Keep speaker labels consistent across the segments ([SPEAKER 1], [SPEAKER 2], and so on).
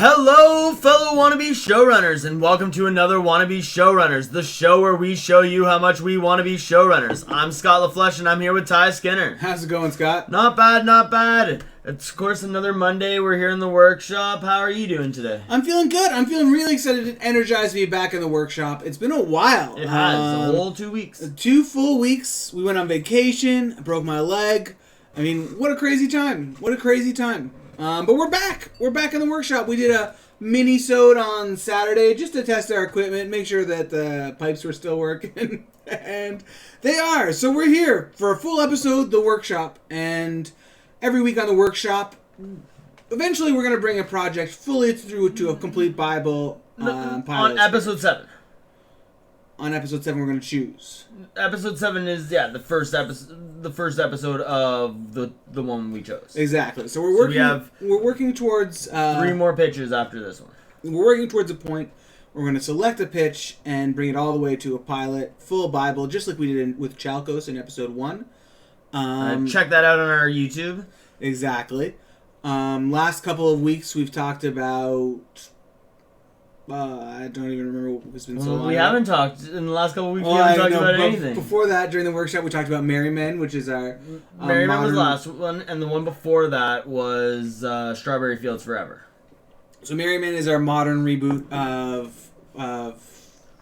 [SPEAKER 1] Hello, fellow wannabe showrunners, and welcome to another Wannabe Showrunners, the show where we show you how much we want to be showrunners. I'm Scott LaFlesh, and I'm here with Ty Skinner.
[SPEAKER 2] How's it going, Scott?
[SPEAKER 1] Not bad, not bad. It's, of course, another Monday. We're here in the workshop. How are you doing today?
[SPEAKER 2] I'm feeling good. I'm feeling really excited and energized to be back in the workshop. It's been a while.
[SPEAKER 1] It has, a whole 2 weeks.
[SPEAKER 2] 2 full weeks. We went on vacation. I broke my leg. I mean, what a crazy time. What a crazy time. But we're back. We're back in the workshop. We did a mini-sode on Saturday just to test our equipment, make sure that the pipes were still working. And they are. So we're here for a full episode, The Workshop. And every week on The Workshop, eventually we're going to bring a project fully through to a complete Bible pilot.
[SPEAKER 1] On episode 7.
[SPEAKER 2] On episode 7, we're going to choose.
[SPEAKER 1] Episode 7 is, the first episode of the one we chose.
[SPEAKER 2] Exactly. So we're working towards
[SPEAKER 1] 3 more pitches after this one.
[SPEAKER 2] We're working towards a point where we're going to select a pitch and bring it all the way to a pilot, full Bible, just like we did with Chalkos in episode 1.
[SPEAKER 1] Check that out on our YouTube.
[SPEAKER 2] Exactly. Last couple of weeks we've talked about... I don't even remember. It's been so long.
[SPEAKER 1] We haven't talked in the last couple of weeks. We haven't talked about anything.
[SPEAKER 2] Before that, during the workshop, we talked about Merry Men, which is our
[SPEAKER 1] Merry Men was the last one, and the one before that was Strawberry Fields Forever.
[SPEAKER 2] So Merry Men is our modern reboot of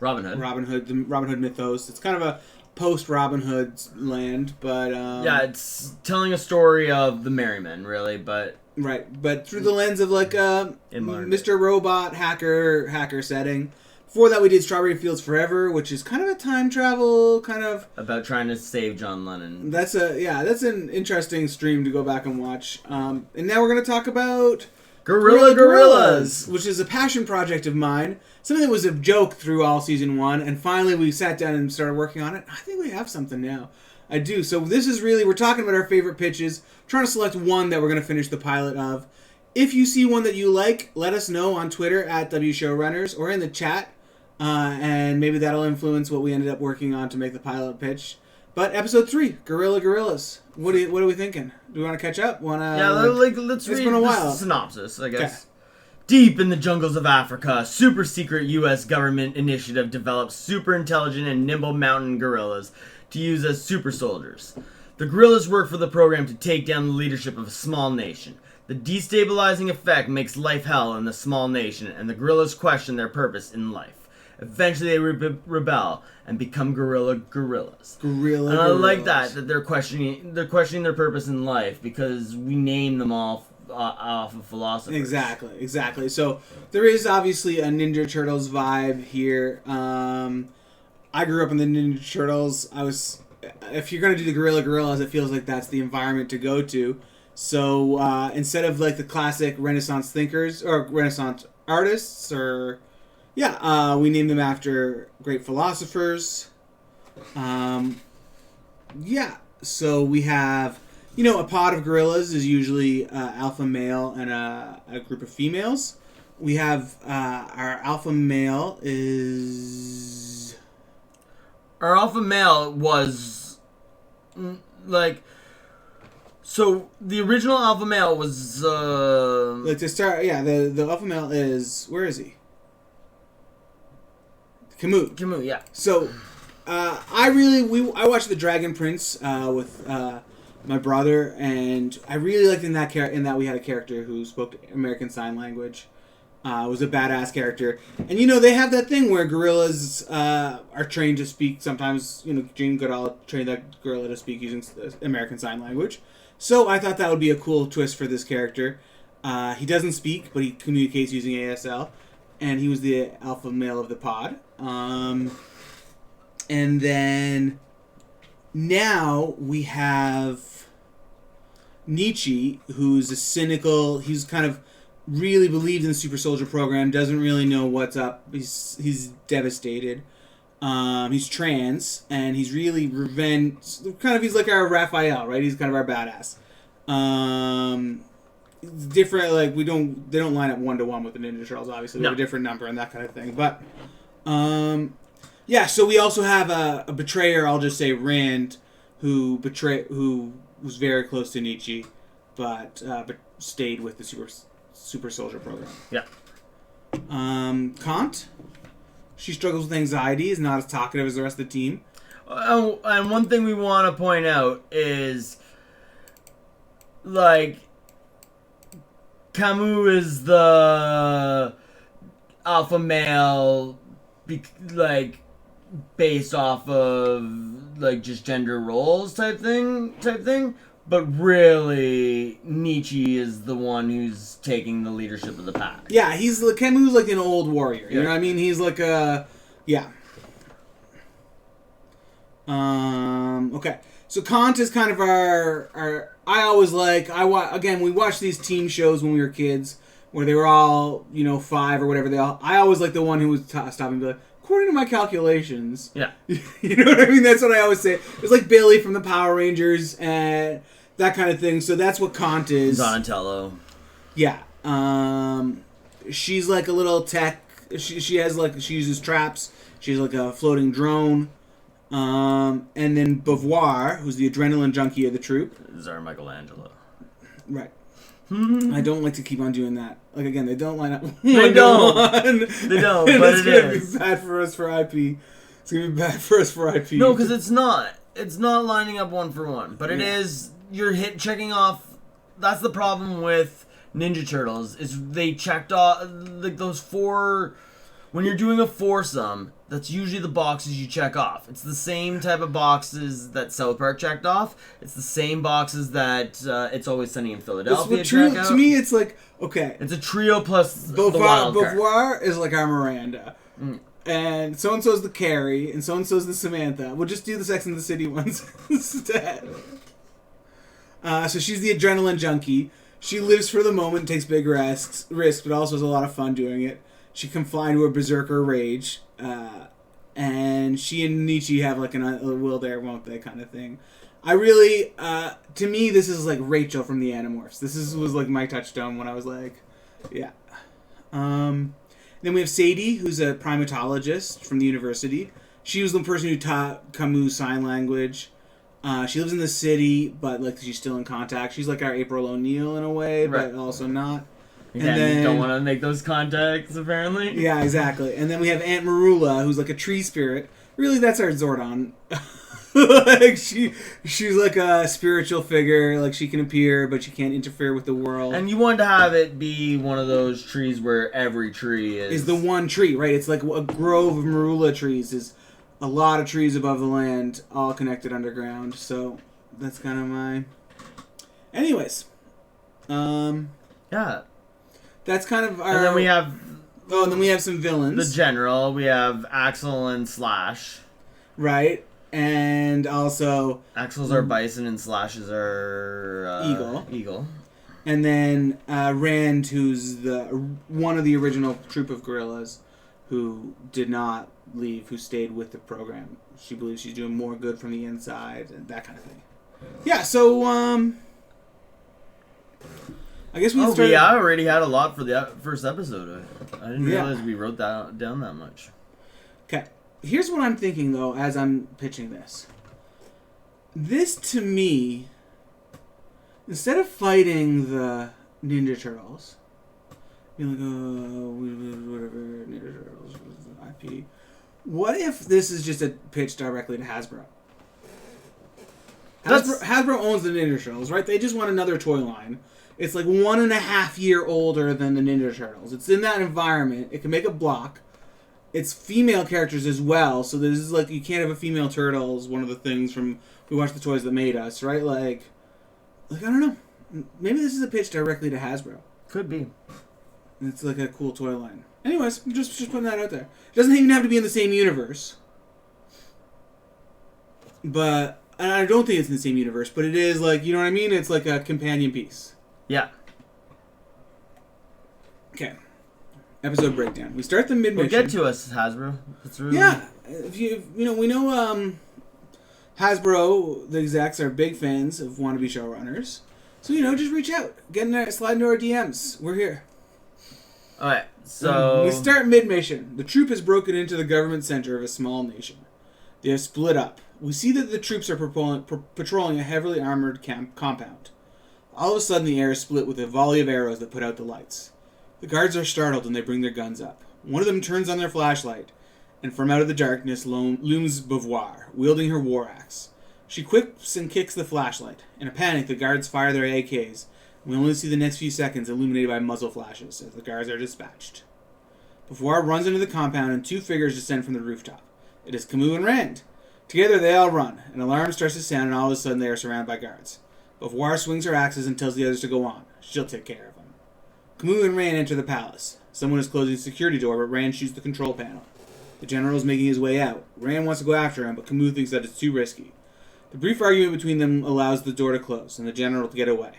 [SPEAKER 1] Robin Hood.
[SPEAKER 2] The Robin Hood mythos. It's kind of a post Robin Hood land, but
[SPEAKER 1] it's telling a story of the Merry Men, really, but.
[SPEAKER 2] Right, but through the lens of like a Mr. Robot hacker setting. Before that, we did Strawberry Fields Forever, which is kind of a time travel kind of
[SPEAKER 1] about trying to save John Lennon.
[SPEAKER 2] That's an interesting stream to go back and watch. And now we're going to talk about
[SPEAKER 1] Guerrilla Gorillas,
[SPEAKER 2] which is a passion project of mine. Something that was a joke through all season 1, and finally we sat down and started working on it. I think we have something now. I do. So this is really, we're talking about our favorite pitches, trying to select one that we're going to finish the pilot of. If you see one that you like, let us know on Twitter at WShowrunners or in the chat, and maybe that'll influence what we ended up working on to make the pilot pitch. But episode 3, Guerrilla Gorillas. What are we thinking? Do we want to catch up?
[SPEAKER 1] Let's read the synopsis, I guess. Okay. Deep in the jungles of Africa, super secret U.S. government initiative develops super intelligent and nimble mountain gorillas to use as super soldiers. The guerrillas work for the program to take down the leadership of a small nation. The destabilizing effect makes life hell in the small nation, and the guerrillas question their purpose in life. Eventually they rebel and become gorillas. And I like that they're questioning their purpose in life, because we name them all off of philosophers.
[SPEAKER 2] Exactly. So there is obviously a Ninja Turtles vibe here. I grew up in the Ninja Turtles. If you're going to do the Gorillas, it feels like that's the environment to go to. So instead of like the classic Renaissance thinkers or Renaissance artists, we named them after great philosophers. So we have, a pod of gorillas is usually alpha male and a group of females. We have our alpha male
[SPEAKER 1] Our alpha male was, so the original alpha male was,
[SPEAKER 2] to start, the alpha male is, where is he? Kamut,
[SPEAKER 1] yeah.
[SPEAKER 2] So, I watched The Dragon Prince with my brother, and I really liked in that we had a character who spoke American Sign Language. Was a badass character. And, they have that thing where gorillas are trained to speak. Sometimes, Gene Goodall trained that gorilla to speak using American Sign Language. So I thought that would be a cool twist for this character. He doesn't speak, but he communicates using ASL. And he was the alpha male of the pod. And then now we have Nietzsche, who's a cynical... He's kind of... really believes in the super soldier program, doesn't really know what's up. He's devastated. He's trans, and he's really he's like our Raphael, right? He's kind of our badass. Different, they don't line up 1-to-1 with the Ninja Turtles, obviously. They have a different number and that kind of thing. But so we also have a betrayer, I'll just say Rand, who was very close to Nietzsche, but stayed with the super soldier program.
[SPEAKER 1] Yeah.
[SPEAKER 2] Kant. She struggles with anxiety, is not as talkative as the rest of the team.
[SPEAKER 1] And one thing we want to point out is, like, Camus is the alpha male, like, based off of, like, just gender roles type thing. But really, Nietzsche is the one who's taking the leadership of the pack.
[SPEAKER 2] Yeah, Camus like an old warrior. You know what I mean? He's like a... Yeah. Okay. So Kant is kind of our I always like... Again, we watched these teen shows when we were kids, where they were all, 5 or whatever. I always like the one who would stop and be like, according to my calculations.
[SPEAKER 1] Yeah.
[SPEAKER 2] You know what I mean? That's what I always say. It's like Billy from the Power Rangers and that kind of thing. So that's what Kant is.
[SPEAKER 1] Donatello.
[SPEAKER 2] Yeah. She's like a little tech. She uses traps. She's like a floating drone. And then Beauvoir, who's the adrenaline junkie of the troop.
[SPEAKER 1] Tsar Michelangelo.
[SPEAKER 2] Right. I don't like to keep on doing that. Like, again, they don't line up.
[SPEAKER 1] They don't. They don't, but
[SPEAKER 2] it's going to be bad for us for IP. It's going to be bad for us for IP.
[SPEAKER 1] No, because it's not. It's not lining up one for one. But it is, you're checking off. That's the problem with Ninja Turtles, is they checked off, like, those 4... When you're doing a foursome, that's usually the boxes you check off. It's the same type of boxes that South Park checked off. It's the same boxes that It's Always Sunny in Philadelphia checked out.
[SPEAKER 2] To me, it's like, okay.
[SPEAKER 1] It's a trio plus the wild card.
[SPEAKER 2] Beauvoir is like our Miranda. And so-and-so is the Carrie, and so-and-so is the Samantha. We'll just do the Sex and the City ones instead. So she's the adrenaline junkie. She lives for the moment, takes big risks, but also has a lot of fun doing it. She can fly into a berserker rage, and she and Nietzsche have like a will there, won't they kind of thing. I really, to me, this is like Rachel from the Animorphs. Was like my touchstone when I was like, yeah. Then we have Sadie, who's a primatologist from the university. She was the person who taught Camus sign language. She lives in the city, but like she's still in contact. She's like our April O'Neil in a way, but also not.
[SPEAKER 1] And then, you don't want to make those contacts, apparently.
[SPEAKER 2] Yeah, exactly. And then we have Aunt Marula, who's like a tree spirit. Really, that's our Zordon. Like she's like a spiritual figure. Like she can appear, but she can't interfere with the world.
[SPEAKER 1] And you want to have it be one of those trees where every tree is
[SPEAKER 2] the one tree, right? It's like a grove of Marula trees. Is a lot of trees above the land, all connected underground. So that's kind of my. Anyways,
[SPEAKER 1] yeah.
[SPEAKER 2] That's kind of our...
[SPEAKER 1] And then we have...
[SPEAKER 2] Oh, and then we have some villains.
[SPEAKER 1] The General. We have Axel and Slash.
[SPEAKER 2] Right. And also...
[SPEAKER 1] Axel's our Bison and Slash is our... Eagle.
[SPEAKER 2] And then Rand, who's one of the original troop of gorillas who did not leave, who stayed with the program. She believes she's doing more good from the inside and that kind of thing. Yeah, so... I guess we
[SPEAKER 1] already had a lot for the first episode. I didn't realize we wrote that down that much.
[SPEAKER 2] Okay. Here's what I'm thinking, though, as I'm pitching this. This, to me, instead of fighting the Ninja Turtles, being like, oh, whatever, Ninja Turtles, IP. What if this is just a pitch directly to Hasbro? Hasbro owns the Ninja Turtles, right? They just want another toy line. It's like 1.5 years older than the Ninja Turtles. It's in that environment. It can make a block. It's female characters as well. So this is like, you can't have a female turtle is one of the things from We Watched the Toys That Made Us, right? Like I don't know. Maybe this is a pitch directly to Hasbro.
[SPEAKER 1] Could be.
[SPEAKER 2] It's like a cool toy line. Anyways, just putting that out there. It doesn't even have to be in the same universe. But, and I don't think it's in the same universe, but it is like, you know what I mean? It's like a companion piece.
[SPEAKER 1] Yeah.
[SPEAKER 2] Okay. Episode breakdown. We start the mid-mission.
[SPEAKER 1] Well, get to us, Hasbro. It's really...
[SPEAKER 2] Yeah. We know Hasbro, the execs, are big fans of wannabe showrunners. So, just reach out. Slide into our DMs. We're here.
[SPEAKER 1] Alright, so...
[SPEAKER 2] We start mid-mission. The troop has broken into the government center of a small nation. They have split up. We see that the troops are patrolling a heavily armored compound. All of a sudden, the air is split with a volley of arrows that put out the lights. The guards are startled and they bring their guns up. One of them turns on their flashlight, and from out of the darkness looms Beauvoir, wielding her war axe. She quips and kicks the flashlight. In a panic, the guards fire their AKs. We only see the next few seconds illuminated by muzzle flashes as the guards are dispatched. Beauvoir runs into the compound and two figures descend from the rooftop. It is Camus and Rand. Together they all run. An alarm starts to sound and all of a sudden they are surrounded by guards. Beauvoir swings her axes and tells the others to go on. She'll take care of them. Camus and Rand enter the palace. Someone is closing the security door, but Rand shoots the control panel. The general is making his way out. Rand wants to go after him, but Camus thinks that it's too risky. The brief argument between them allows the door to close and the general to get away.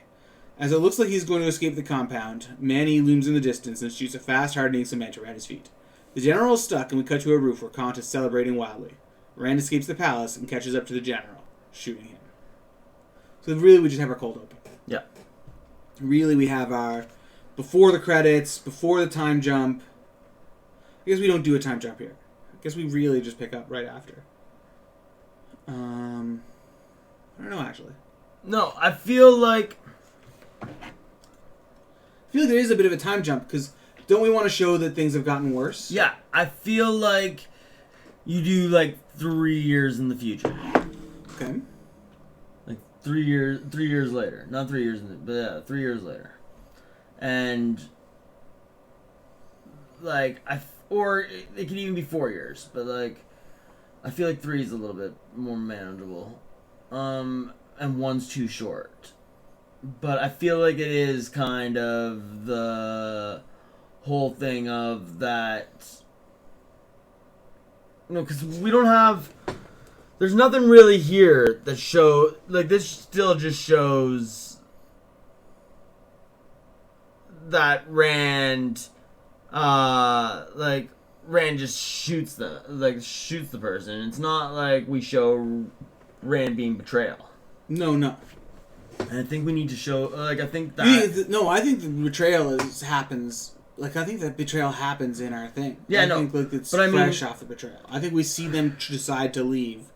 [SPEAKER 2] As it looks like he's going to escape the compound, Manny looms in the distance and shoots a fast, hardening cement around his feet. The general is stuck, and we cut to a roof where Kant is celebrating wildly. Rand escapes the palace and catches up to the general, shooting him. So really, we just have our cold open.
[SPEAKER 1] Yeah.
[SPEAKER 2] Really, we have our before the credits, before the time jump. I guess we don't do a time jump here. I guess we really just pick up right after. I don't know, actually.
[SPEAKER 1] No, I feel like
[SPEAKER 2] there is a bit of a time jump, because don't we want to show that things have gotten worse?
[SPEAKER 1] Yeah, I feel like you do, like, 3 years in the future.
[SPEAKER 2] Okay.
[SPEAKER 1] Like, 3 years later. Not 3 years, but yeah, 3 years later. And, like, or it could even be 4 years, but, like, I feel like 3 is a little bit more manageable. And 1's too short. But I feel like it is kind of the whole thing of that. No, because we don't have. There's nothing really here that show. Like, this still just shows that Rand. Rand just shoots the person. It's not like we show Rand being betrayal.
[SPEAKER 2] No.
[SPEAKER 1] And I think we need to show, like, I think that...
[SPEAKER 2] I think the betrayal happens... Like, I think that betrayal happens in our thing.
[SPEAKER 1] Yeah,
[SPEAKER 2] I think, like, it's fresh off the betrayal. I think we see them decide to leave,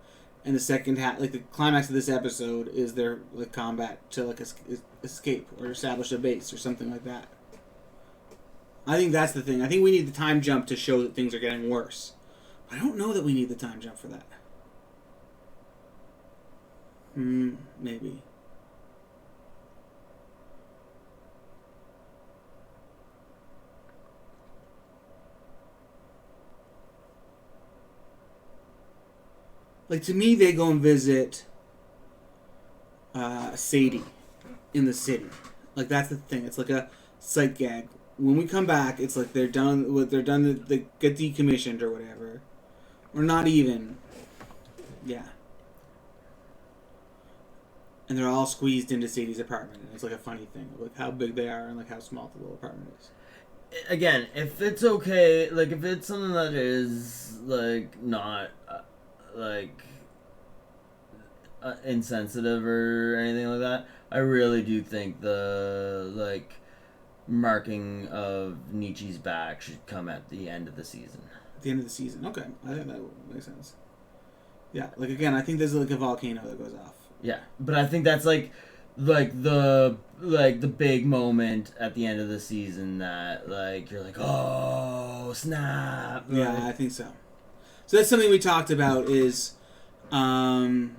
[SPEAKER 2] and the second half... Like, the climax of this episode is their, like, combat to, like, escape or establish a base or something like that. I think that's the thing. I think we need the time jump to show that things are getting worse. But I don't know that we need the time jump for that. Maybe. Like, to me, they go and visit Sadie in the city. Like, that's the thing. It's like a sight gag. When we come back, it's like they're done. They get decommissioned or whatever, or not even. Yeah. And they're all squeezed into Sadie's apartment, and it's like a funny thing, like how big they are and like how small the little apartment is.
[SPEAKER 1] Again, if it's okay, like if it's something that is like not insensitive or anything like that, I really do think the like marking of Nietzsche's back should come at the end of the season.
[SPEAKER 2] At the end of the season, okay, I think that makes sense. Yeah, like again, I think there's like a volcano that goes off.
[SPEAKER 1] Yeah, but I think that's like the big moment at the end of the season that like you're like, oh snap.
[SPEAKER 2] Yeah, I think so. So that's something we talked about is,
[SPEAKER 1] and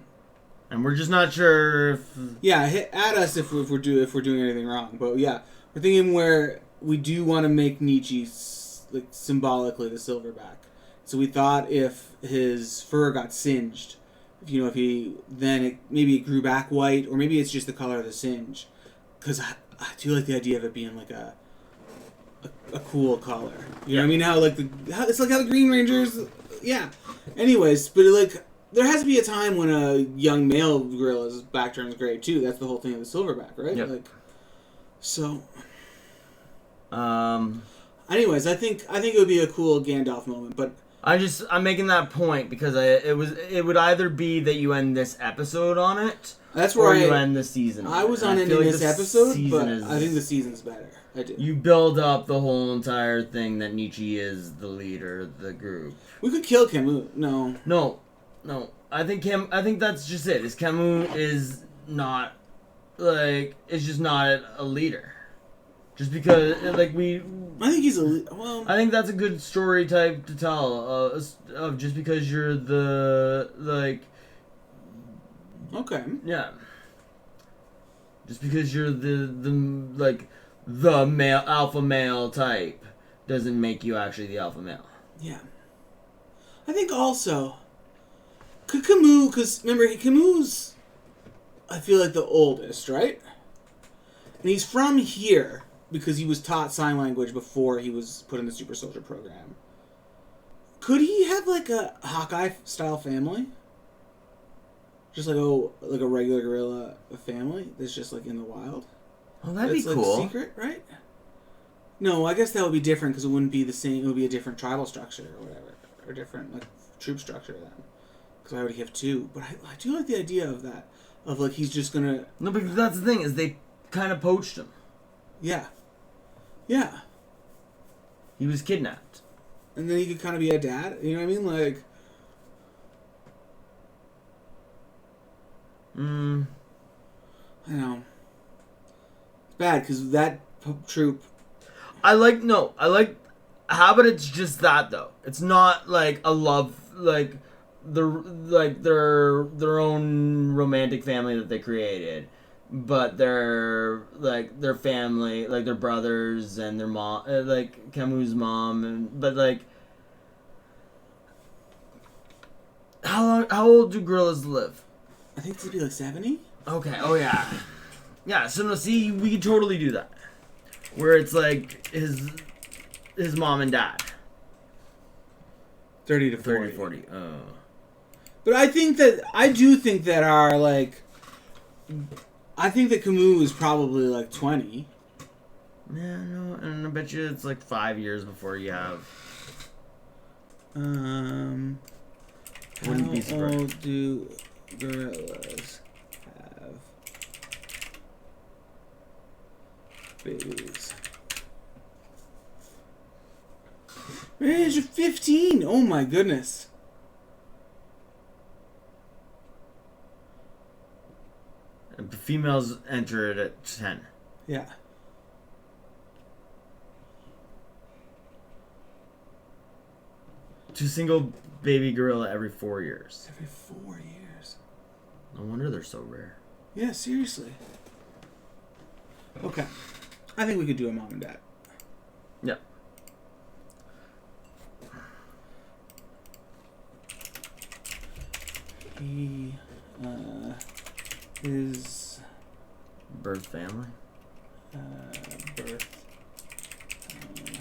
[SPEAKER 1] we're just not sure if.
[SPEAKER 2] Yeah, add us if we're doing anything wrong. But yeah, we're thinking where we do want to make Nietzsche like symbolically the silverback. So we thought if his fur got singed. Maybe it grew back white, or maybe it's just the color of the singe. Because I do like the idea of it being like a cool color. You know what I mean? It's like how the Green Rangers, yeah. Anyways, but like there has to be a time when a young male gorilla's back turns gray too. That's the whole thing of the silverback, right?
[SPEAKER 1] Yep.
[SPEAKER 2] Like, so. Anyways, I think it would be a cool Gandalf moment, but.
[SPEAKER 1] I'm making that point because it would either be that you end this episode on it,
[SPEAKER 2] that's where
[SPEAKER 1] you end the season.
[SPEAKER 2] I was on ending this episode, but I think the season's better. I do.
[SPEAKER 1] You build up the whole entire thing that Nietzsche is the leader of the group.
[SPEAKER 2] We could kill Camus. No.
[SPEAKER 1] I think that's just it. Camus is not it's just not a leader. Just because, like,
[SPEAKER 2] I think he's well.
[SPEAKER 1] I think that's a good story type to tell. Of just because you're
[SPEAKER 2] Okay.
[SPEAKER 1] Yeah. Just because you're the male alpha male type doesn't make you actually the alpha male.
[SPEAKER 2] Yeah. I think also, could Camus, because remember, Camus, I feel like the oldest, right? And he's from here because he was taught sign language before he was put in the super soldier program. Could he have like a Hawkeye style family? Just like a regular gorilla family that's just like in the wild.
[SPEAKER 1] Oh, that'd be cool.
[SPEAKER 2] Like secret, right? No, I guess that would be different because it wouldn't be the same. It would be a different tribal structure or whatever, or different like troop structure then. Because I would have two, but I do like the idea of that. Of like he's just gonna.
[SPEAKER 1] No, because that's the thing is they kind of poached him.
[SPEAKER 2] Yeah. Yeah.
[SPEAKER 1] He was kidnapped.
[SPEAKER 2] And then he could kind of be a dad. You know what I mean? Like. I know. It's bad because that troop.
[SPEAKER 1] I like how about it's just that though. It's not like a love like their own romantic family that they created, but their family, like their brothers and their mom, like Camus' mom, but like how old do gorillas live?
[SPEAKER 2] I think it's to be like 70.
[SPEAKER 1] Okay. Oh yeah. Yeah. So no, see, we could totally do that, where it's like his mom and dad.
[SPEAKER 2] 30 to
[SPEAKER 1] 40. Oh.
[SPEAKER 2] But I do think that I think that Camus is probably like 20.
[SPEAKER 1] Yeah, no, and I bet you it's like 5 years before you have.
[SPEAKER 2] Wouldn't
[SPEAKER 1] be surprised.
[SPEAKER 2] How old do gorillas have babies? Age of 15. Oh my goodness.
[SPEAKER 1] And females enter it at 10.
[SPEAKER 2] Yeah.
[SPEAKER 1] To single baby gorilla every 4 years.
[SPEAKER 2] Every 4 years.
[SPEAKER 1] No wonder they're so rare.
[SPEAKER 2] Yeah, seriously. Okay. I think we could do a mom and dad.
[SPEAKER 1] Yeah.
[SPEAKER 2] His
[SPEAKER 1] birth family.
[SPEAKER 2] Birth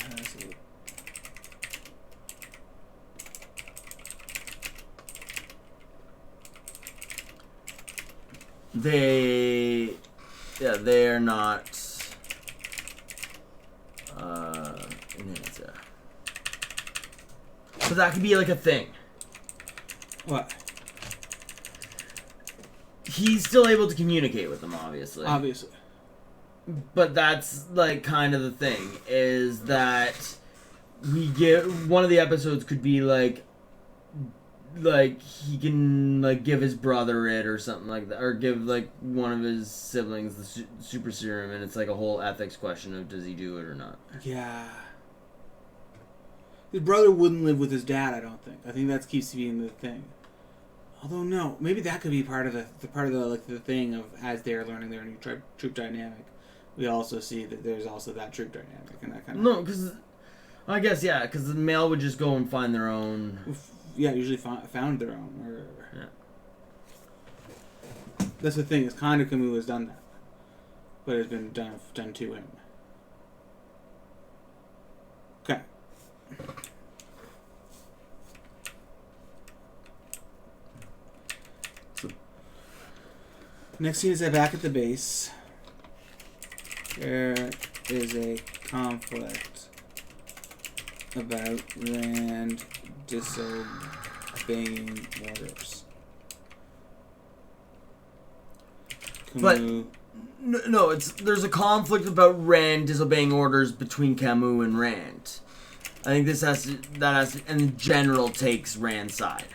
[SPEAKER 2] has it.
[SPEAKER 1] They are not. So that could be like a thing.
[SPEAKER 2] What?
[SPEAKER 1] He's still able to communicate with them, obviously.
[SPEAKER 2] Obviously.
[SPEAKER 1] But that's like kind of the thing is that we get one of the episodes could be like he can like give his brother it or something like that, or give like one of his siblings the super serum, and it's like a whole ethics question of does he do it or not.
[SPEAKER 2] Yeah. His brother wouldn't live with his dad, I don't think. I think that keeps being the thing. Although no, maybe that could be part of the thing of as they're learning their new troop dynamic. We also see that there's also that troop dynamic and that kind of.
[SPEAKER 1] No, because I guess because the male would just go and find their own.
[SPEAKER 2] Yeah, usually found their own. Or
[SPEAKER 1] yeah.
[SPEAKER 2] That's the thing. Is kind of Camus has done that, but it's been done to him. Okay. Next scene is back at the base. There is a conflict about Rand disobeying orders.
[SPEAKER 1] But no, there's a conflict about Rand disobeying orders between Camus and Rand. I think that in general takes Rand's side.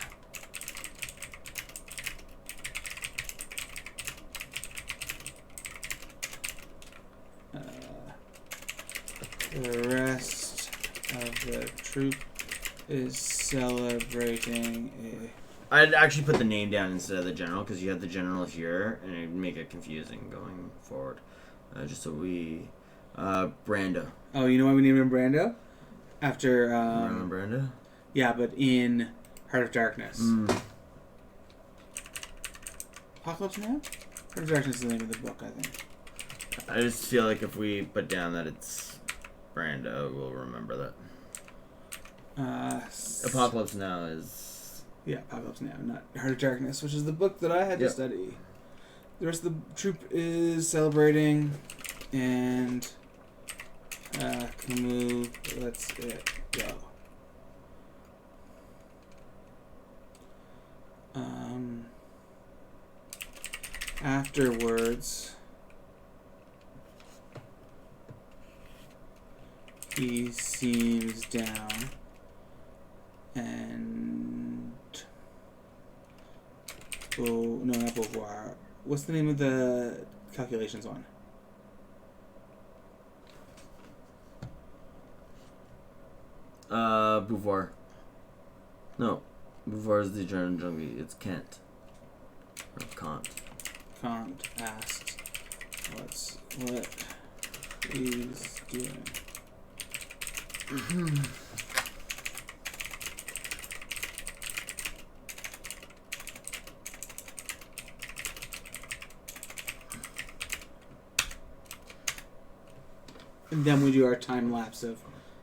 [SPEAKER 2] The rest of the troop is celebrating a...
[SPEAKER 1] I'd actually put the name down instead of the general, because you have the general here, and it'd make it confusing going forward. Just so we... Brando.
[SPEAKER 2] Oh, you know why we named him Brando? After...
[SPEAKER 1] Marlon Brando?
[SPEAKER 2] Yeah, but in Heart of Darkness. Apocalypse Now? Heart of Darkness is the name of the book, I think.
[SPEAKER 1] I just feel like if we put down that it's Brando, we'll remember that. Apocalypse Now is...
[SPEAKER 2] Yeah, Apocalypse Now, not Heart of Darkness, which is the book that I had to study. The rest of the troop is celebrating, and Camus lets it go. Afterwards, he seems down and... Oh, no, not Beauvoir. What's the name of the calculations one?
[SPEAKER 1] Beauvoir. No. Beauvoir is the German junkie. It's Kant. Or Kant.
[SPEAKER 2] Kant asks what he's doing. And then we do our time lapse of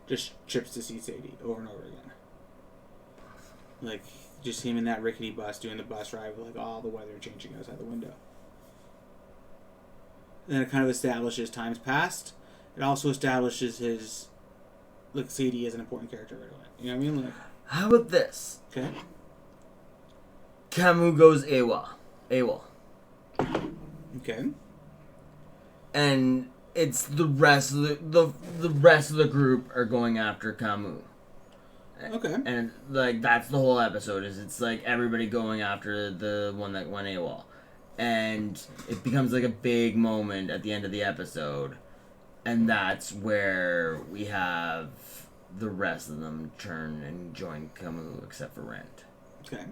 [SPEAKER 2] just trips to see Sadie over and over again. Like, just him in that rickety bus doing the bus ride with, like, all the weather changing outside the window. And then it kind of establishes time's past. It also establishes his... Like, Sadie is an important character right away. You know what I mean? Like,
[SPEAKER 1] how about this?
[SPEAKER 2] Okay.
[SPEAKER 1] Camus goes AWOL.
[SPEAKER 2] Okay.
[SPEAKER 1] And it's the rest of the rest of the group are going after Camus.
[SPEAKER 2] Okay.
[SPEAKER 1] And like that's the whole episode is it's like everybody going after the one that went AWOL. And it becomes like a big moment at the end of the episode. And that's where we have the rest of them turn and join Camus except for Rand.
[SPEAKER 2] Okay.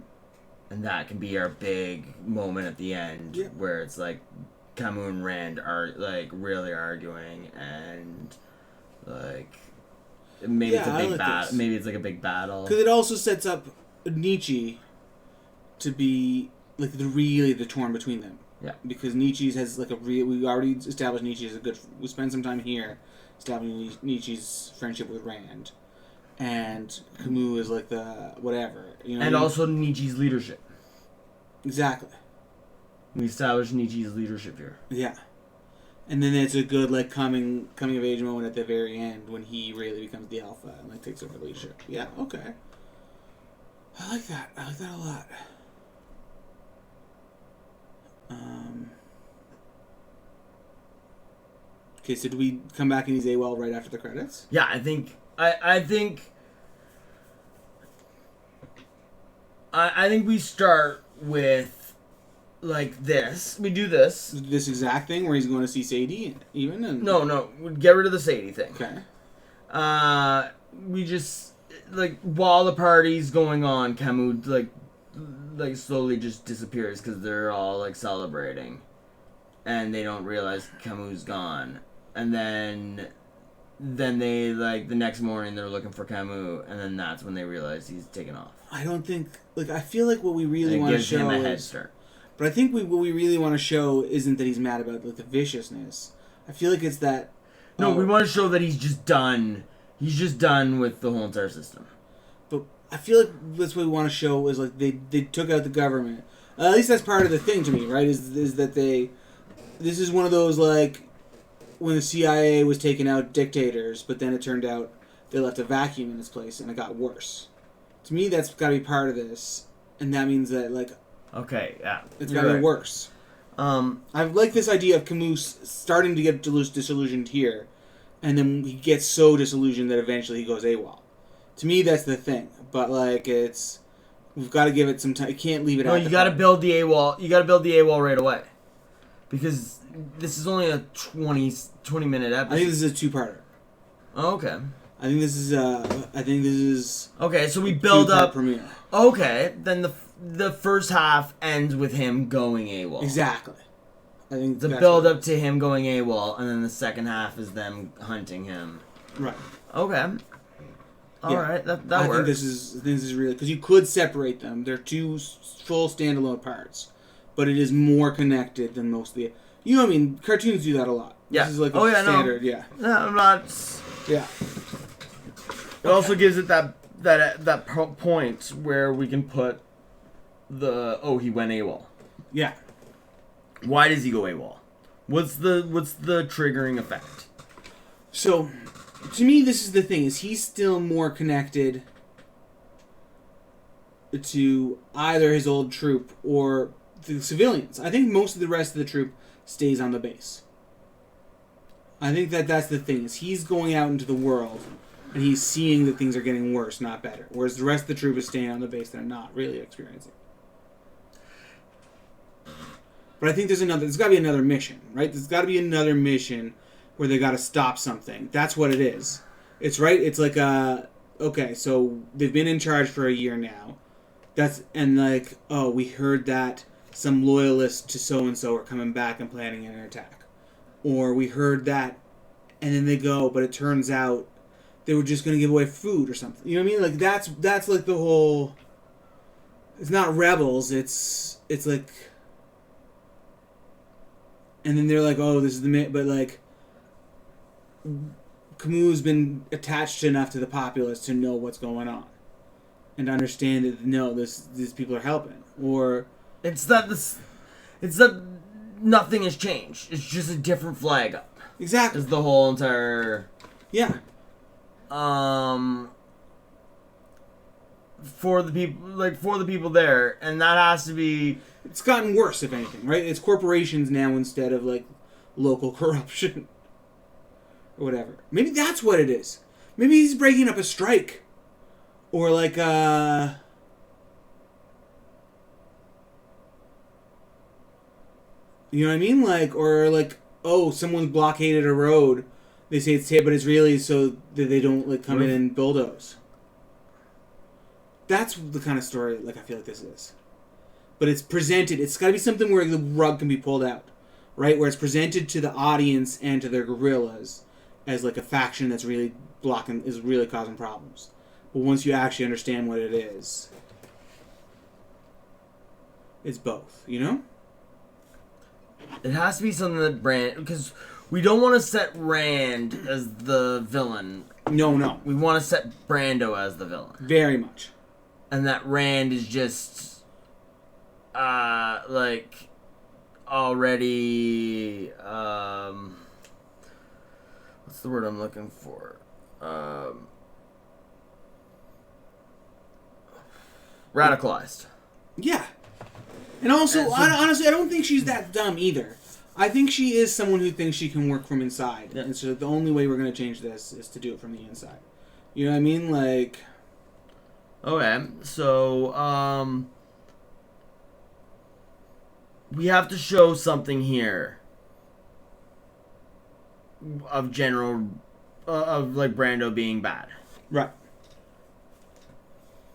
[SPEAKER 1] And that can be our big moment at the end where it's like Camus and Rand are like really arguing and like maybe it's a big battle. Maybe it's like a big battle.
[SPEAKER 2] Because it also sets up Nietzsche to be like the torn between them.
[SPEAKER 1] Yeah.
[SPEAKER 2] Because Nietzsche's has like we already established Nietzsche as a good. We spent some time here establishing Nietzsche's friendship with Rand, and Camus is like the whatever. You know.
[SPEAKER 1] And also Nietzsche's leadership.
[SPEAKER 2] Exactly.
[SPEAKER 1] We established Nietzsche's leadership here.
[SPEAKER 2] Yeah. And then it's a good like coming of age moment at the very end when he really becomes the alpha and like takes over leadership. Yeah. Okay. I like that. I like that a lot. Okay, so do we come back and he's AWOL right after the credits?
[SPEAKER 1] Yeah, I think we start with like this. We do this
[SPEAKER 2] exact thing where he's going to see Sadie even and
[SPEAKER 1] No, get rid of the Sadie thing.
[SPEAKER 2] Okay.
[SPEAKER 1] We just like while the party's going on, Camus like slowly just disappears because they're all like celebrating, and they don't realize Camus is gone. And then they like the next morning they're looking for Camus, and then that's when they realize he's taken off.
[SPEAKER 2] I don't think I feel like what we really want to show
[SPEAKER 1] gives him a head start.
[SPEAKER 2] But I think what we really want to show isn't that he's mad about like the viciousness. I feel like it's that.
[SPEAKER 1] No, we want to show that he's just done. He's just done with the whole entire system.
[SPEAKER 2] But I feel like that's what we want to show is like they took out the government. At least that's part of the thing to me, right? Is that this is one of those like when the CIA was taking out dictators, but then it turned out they left a vacuum in its place and it got worse. To me, that's got to be part of this, and that means that like.
[SPEAKER 1] Okay, yeah,
[SPEAKER 2] it's got to be worse. I like this idea of Camus starting to get disillusioned here, and then he gets so disillusioned that eventually he goes AWOL. To me, that's the thing. But like, we've got to give it some time. You can't leave it out.
[SPEAKER 1] No, you got to build the AWOL. You got to build the AWOL right away, because this is only a 20-minute episode.
[SPEAKER 2] I think this is a two-parter.
[SPEAKER 1] Okay.
[SPEAKER 2] I think this is.
[SPEAKER 1] Okay, so we build up.
[SPEAKER 2] Premiere.
[SPEAKER 1] Okay, then the first half ends with him going AWOL.
[SPEAKER 2] Exactly. I think
[SPEAKER 1] the build up to him going AWOL, and then the second half is them hunting him.
[SPEAKER 2] Right.
[SPEAKER 1] Okay. All right, that works.
[SPEAKER 2] I think this is really, because you could separate them. They're two full standalone parts, but it is more connected than most of the. You know what I mean? Cartoons do that a lot.
[SPEAKER 1] Yeah.
[SPEAKER 2] This is like a standard.
[SPEAKER 1] No.
[SPEAKER 2] Yeah.
[SPEAKER 1] No, I'm not.
[SPEAKER 2] Yeah.
[SPEAKER 1] It also gives it that point where we can put he went AWOL.
[SPEAKER 2] Yeah.
[SPEAKER 1] Why does he go AWOL? What's the triggering effect?
[SPEAKER 2] So, to me, this is the thing: is he's still more connected to either his old troop or the civilians. I think most of the rest of the troop stays on the base. I think that's the thing: is he's going out into the world and he's seeing that things are getting worse, not better. Whereas the rest of the troop is staying on the base; they're not really experiencing. But I think there's got to be another mission, right? There's got to be another mission where they got to stop something. That's what it is. It's right. It's like okay, so they've been in charge for a year now. We heard that some loyalists to so and so are coming back and planning an attack, or we heard that, and then they go, but it turns out they were just going to give away food or something. You know what I mean? Like that's like the whole. It's not rebels. It's like. And then they're like, oh, this is but like, Camus been attached enough to the populace to know what's going on. And to understand that, no, these people are helping. Or...
[SPEAKER 1] It's that nothing has changed. It's just a different flag up.
[SPEAKER 2] Exactly.
[SPEAKER 1] It's the whole entire...
[SPEAKER 2] Yeah.
[SPEAKER 1] For the people there, and that has to be...
[SPEAKER 2] It's gotten worse, if anything, right? It's corporations now instead of, like, local corruption. Or whatever. Maybe that's what it is. Maybe he's breaking up a strike. Or, like, You know what I mean? Like, or, like, oh, someone's blockaded a road. They say it's safe, but it's really so that they don't, like, come in and bulldoze. That's the kind of story, like, I feel like this is. But it's presented, it's got to be something where the rug can be pulled out, right? Where it's presented to the audience and to their guerrillas as like a faction that's really is really causing problems. But once you actually understand what it is, it's both, you know?
[SPEAKER 1] It has to be something that because we don't want to set Rand as the villain.
[SPEAKER 2] No.
[SPEAKER 1] We want to set Brando as the villain.
[SPEAKER 2] Very much.
[SPEAKER 1] And that Rand is just... like, already, what's the word I'm looking for? Radicalized.
[SPEAKER 2] Yeah. And also, honestly, I don't think she's that dumb either. I think she is someone who thinks she can work from inside. Yeah. And so the only way we're going to change this is to do it from the inside. You know what I mean? Like...
[SPEAKER 1] Okay, so, we have to show something here of like Brando being bad.
[SPEAKER 2] Right.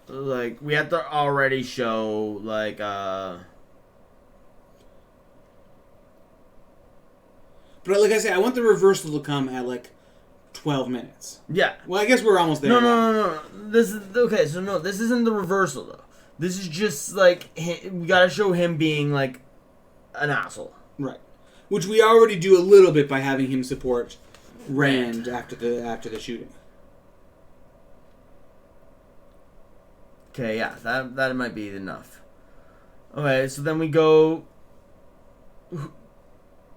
[SPEAKER 1] Like, we have to already show, like, But
[SPEAKER 2] like I said, I want the reversal to come at, like, 12 minutes.
[SPEAKER 1] Yeah.
[SPEAKER 2] Well, I guess we're almost there.
[SPEAKER 1] No. This is... Okay, so no, this isn't the reversal, though. This is just, like, we gotta show him being, like, an asshole.
[SPEAKER 2] Right. Which we already do a little bit by having him support Rand after the shooting.
[SPEAKER 1] Okay, yeah, that might be enough. Okay, so then we go...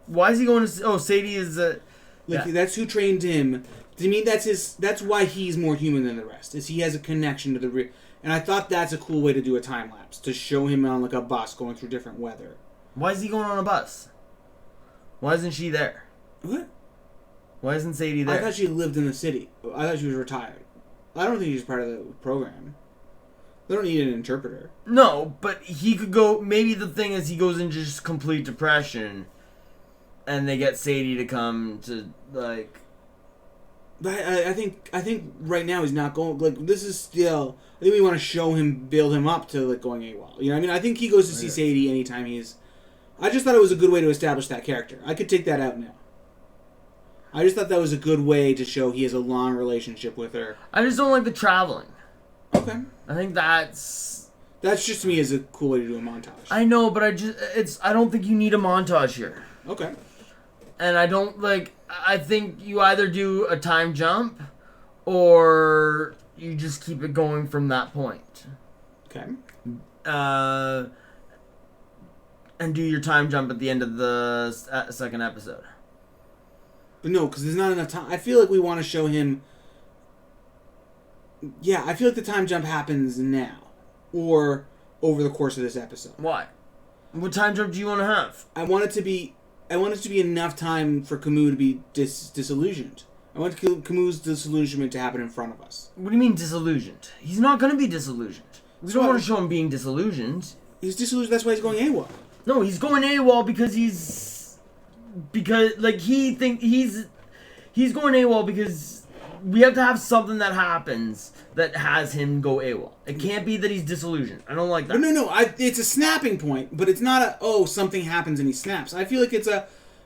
[SPEAKER 1] Why is he going to... Oh, Sadie is...
[SPEAKER 2] That's who trained him. To me, that's why he's more human than the rest. Is he has a connection to the... And I thought that's a cool way to do a time lapse. To show him on, like, a bus going through different weather.
[SPEAKER 1] Why is he going on a bus? Why isn't she there?
[SPEAKER 2] What?
[SPEAKER 1] Why isn't Sadie there?
[SPEAKER 2] I thought she lived in the city. I thought she was retired. I don't think she's part of the program. They don't need an interpreter.
[SPEAKER 1] No, but he could go... Maybe the thing is he goes into just complete depression, and they get Sadie to come to, like...
[SPEAKER 2] But I think right now he's not going. Like, this is still. I think we want to show him, build him up to like going AWOL. You know what I mean? I think he goes to see Sadie anytime he's. I just thought it was a good way to establish that character. I could take that out now. I just thought that was a good way to show he has a long relationship with her.
[SPEAKER 1] I just don't like the traveling.
[SPEAKER 2] Okay.
[SPEAKER 1] I think that's
[SPEAKER 2] just to me is a cool way to do a montage.
[SPEAKER 1] I know, but I don't think you need a montage here.
[SPEAKER 2] Okay.
[SPEAKER 1] And I think you either do a time jump or you just keep it going from that point.
[SPEAKER 2] Okay.
[SPEAKER 1] And do your time jump at the end of the second episode.
[SPEAKER 2] But no, because there's not enough time. I feel like we want to show him. Yeah, I feel like the time jump happens now, or over the course of this episode.
[SPEAKER 1] Why? What time jump do you want to have?
[SPEAKER 2] I want it to be enough time for Camus to be disillusioned. I want Camus' disillusionment to happen in front of us.
[SPEAKER 1] What do you mean disillusioned? He's not going to be disillusioned. We don't want to show him being disillusioned.
[SPEAKER 2] He's disillusioned. That's why he's going AWOL.
[SPEAKER 1] No, he's going AWOL because he he's going AWOL because we have to have something that happens that has him go AWOL. It can't be that he's disillusioned. I don't like that.
[SPEAKER 2] But no. It's a snapping point, but it's not something happens and he snaps. I feel like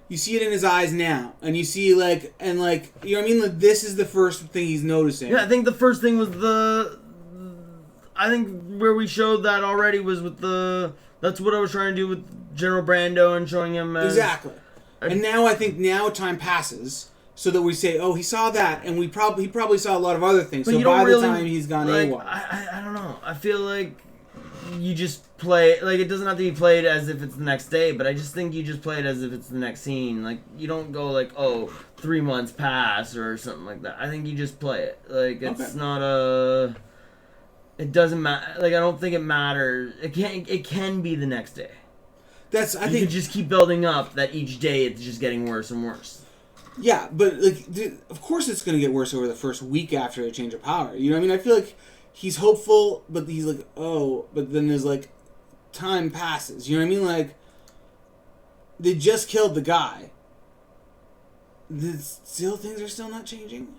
[SPEAKER 2] you see it in his eyes now, and you see you know what I mean. Like, this is the first thing he's noticing.
[SPEAKER 1] Yeah, I think the first thing was I think where we showed that already was with that's what I was trying to do with General Brando and showing him as...
[SPEAKER 2] Exactly. And now I think time passes so that we say, oh, he saw that, and he probably saw a lot of other things. But so by the time he's gone AWOL.
[SPEAKER 1] I don't know. I feel like you just play... Like, it doesn't have to be played as if it's the next day, but I just think you just play it as if it's the next scene. Like, you don't go like, 3 months pass or something like that. I think you just play it. Like, it's not a... It doesn't matter. Like, I don't think it matters. It can be the next day. I think you can just keep building up that each day it's just getting worse and worse.
[SPEAKER 2] Yeah, but of course it's going to get worse over the first week after a change of power. You know what I mean? I feel like he's hopeful, but he's like, but then there's like time passes. You know what I mean? Like, they just killed the guy. Things are still not changing.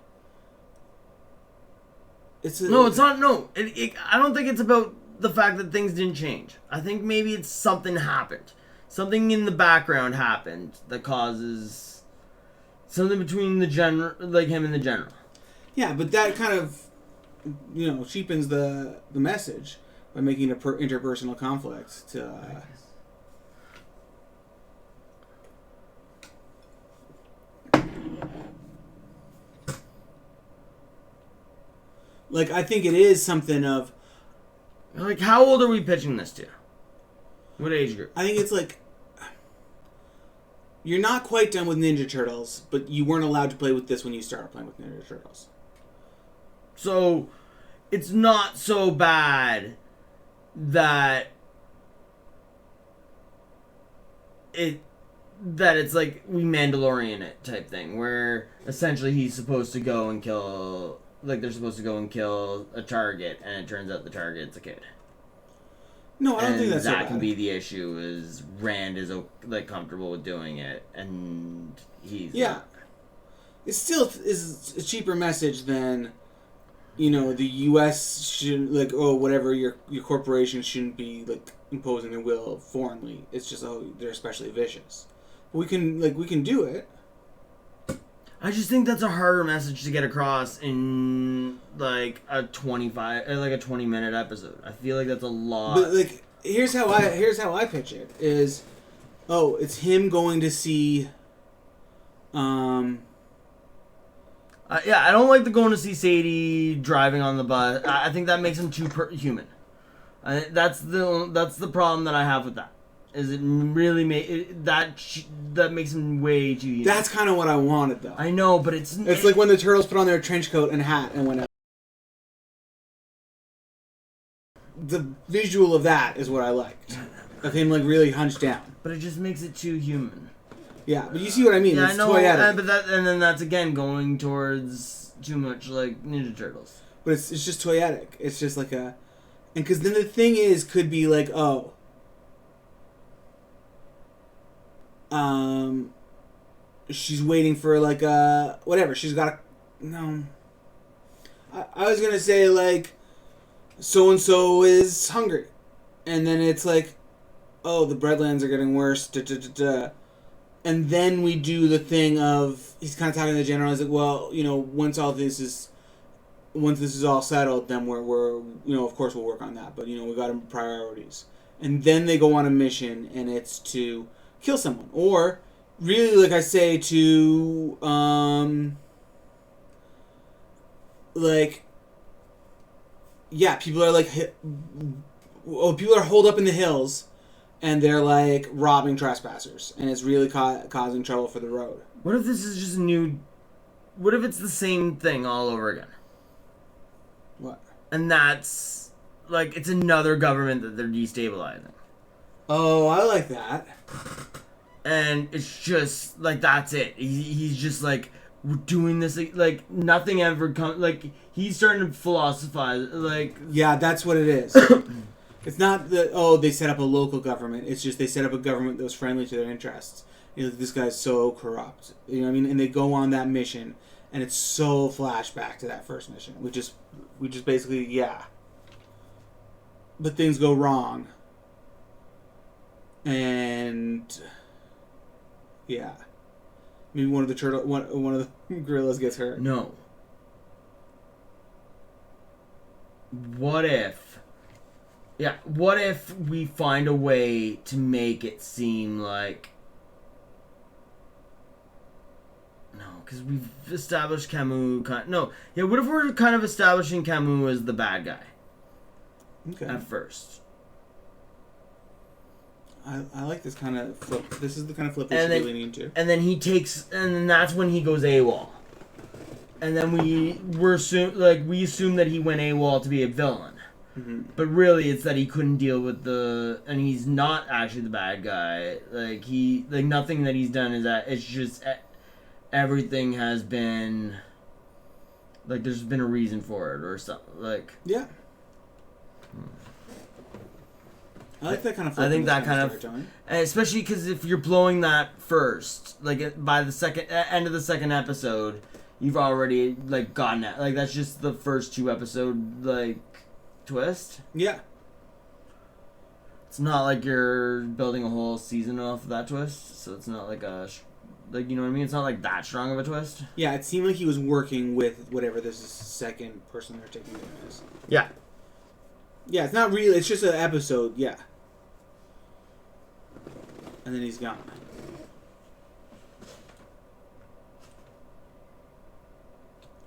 [SPEAKER 1] It's not. No, I don't think it's about the fact that things didn't change. I think maybe it's something happened. Something in the background happened that causes something between the general, like him and the general.
[SPEAKER 2] Yeah, but that kind of, cheapens the message by making it interpersonal conflict to. Like, I think it is something of...
[SPEAKER 1] Like, how old are we pitching this to? What age group?
[SPEAKER 2] I think it's like... You're not quite done with Ninja Turtles, but you weren't allowed to play with this when you started playing with Ninja Turtles.
[SPEAKER 1] So, it's not so bad that it's like we Mandalorian it type thing, where essentially he's supposed to go and kill... Like, they're supposed to go and kill a target, and it turns out the target's a kid.
[SPEAKER 2] No, I don't think that's so bad.
[SPEAKER 1] That can be the issue, is Rand is, like, comfortable with doing it, and he's...
[SPEAKER 2] Yeah. It still is a cheaper message than, the U.S. shouldn't, like, whatever, your corporation shouldn't be, like, imposing their will foreignly. It's just, they're especially vicious. We can do it.
[SPEAKER 1] I just think that's a harder message to get across in like a 20-minute episode. I feel like that's a lot.
[SPEAKER 2] But like, here's how I pitch it: is it's him going to see.
[SPEAKER 1] Yeah, I don't like the going to see Sadie driving on the bus. I think that makes him too human. That's the problem that I have with that. Is it really that makes him way too human.
[SPEAKER 2] That's kind of what I wanted, though.
[SPEAKER 1] I know, but it's
[SPEAKER 2] like when the turtles put on their trench coat and hat and went out. The visual of that is what I liked, of him like really hunched down.
[SPEAKER 1] But it just makes it too human.
[SPEAKER 2] Yeah, but you see what I mean?
[SPEAKER 1] Yeah,
[SPEAKER 2] it's
[SPEAKER 1] I know.
[SPEAKER 2] toyetic.
[SPEAKER 1] And then that's again going towards too much like Ninja Turtles.
[SPEAKER 2] But it's just toyetic. It's just like and because then the thing could be like she's waiting for like whatever. She's got No. I was gonna say like, so and so is hungry, and then it's like, oh, the breadlands are getting worse. Da, da, da, da. And then we do the thing of he's kind of talking to the general. He's like, well, once this is all settled, then we're of course we'll work on that. But we got priorities. And then they go on a mission, and it's to kill someone, or really, like I say, to people are like people are holed up in the hills, and they're like robbing trespassers, and it's really causing trouble for the road.
[SPEAKER 1] What if this is just what if it's the same thing all over again?
[SPEAKER 2] What?
[SPEAKER 1] And that's like it's another government that they're destabilizing.
[SPEAKER 2] Oh, I like that.
[SPEAKER 1] And it's just like that's it. He's just like, we're doing this like nothing ever comes. Like he's starting to philosophize. Like
[SPEAKER 2] yeah, that's what it is. It's not that they set up a local government. It's just they set up a government that was friendly to their interests. This guy's so corrupt. You know what I mean? And they go on that mission, and it's so flashback to that first mission. We just basically but things go wrong. And maybe one of the gorillas gets hurt.
[SPEAKER 1] No. What if we find a way to make it seem like because we've established Camus what if we're kind of establishing Camus as the bad guy?
[SPEAKER 2] Okay.
[SPEAKER 1] At first.
[SPEAKER 2] I like this kind of flip. This is the kind of flip we should be leaning into.
[SPEAKER 1] And then and then that's when he goes AWOL. And then we assume that he went AWOL to be a villain.
[SPEAKER 2] Mm-hmm.
[SPEAKER 1] But really it's that he couldn't deal with and he's not actually the bad guy. Like nothing that he's done is that it's just everything has been there's been a reason for it or something
[SPEAKER 2] Yeah. I like that kind of.
[SPEAKER 1] I think that kind of, especially because if you're blowing that first, by the end of the second episode, you've already gotten it. That's just the first 2 episode twist.
[SPEAKER 2] Yeah.
[SPEAKER 1] It's not like you're building a whole season off of that twist, so it's not you know what I mean. It's not that strong of a twist.
[SPEAKER 2] Yeah, it seemed like he was working with whatever this second person they're taking in is.
[SPEAKER 1] Yeah.
[SPEAKER 2] Yeah, it's not really. It's just an episode. Yeah. And then he's gone.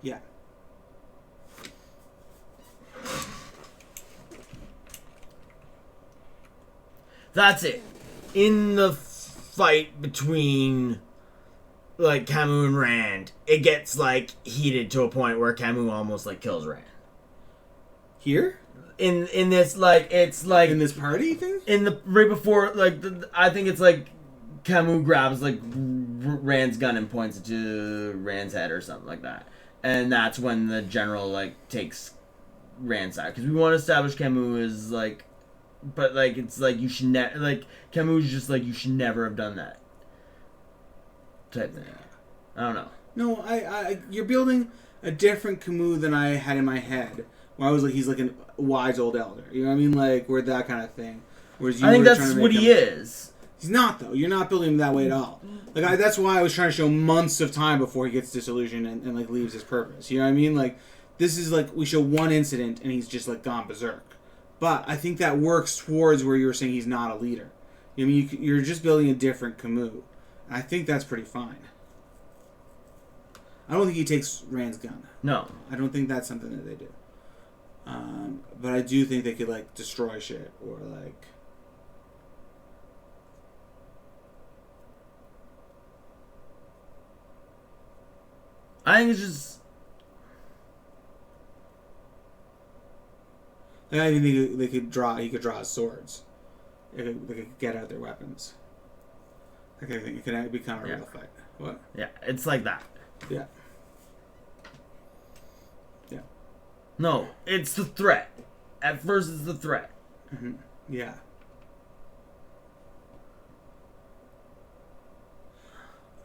[SPEAKER 2] Yeah.
[SPEAKER 1] That's it. In the fight between Camus and Rand, it gets heated to a point where Camus almost kills Rand.
[SPEAKER 2] Here?
[SPEAKER 1] In this it's
[SPEAKER 2] in this party thing?
[SPEAKER 1] In the right before I think it's Camus grabs Rand's gun and points it to Rand's head or something like that. And that's when the general takes Rand's side, because we want to establish Camus as but it's you should never Camus is just you should never have done that type thing. I don't know.
[SPEAKER 2] No, I you're building a different Camus than I had in my head. Where I was he's a wise old elder. You know what I mean? We're that kind of thing. Whereas
[SPEAKER 1] I think that's what he is.
[SPEAKER 2] He's not, though. You're not building him that way at all. That's why I was trying to show months of time before he gets disillusioned and leaves his purpose. You know what I mean? This is we show one incident and he's just gone berserk. But I think that works towards where you were saying he's not a leader. You know, I mean, you're just building a different Camus. And I think that's pretty fine. I don't think he takes Rand's gun.
[SPEAKER 1] No.
[SPEAKER 2] I don't think that's something that they do. But I do think they could destroy shit or
[SPEAKER 1] I think it's just
[SPEAKER 2] I think they could draw. He could draw his swords. They could get out their weapons. I think it could become a real fight. What?
[SPEAKER 1] Yeah, it's like that.
[SPEAKER 2] Yeah. Yeah.
[SPEAKER 1] No, it's the threat. At first, it's the threat.
[SPEAKER 2] Mm-hmm. Yeah.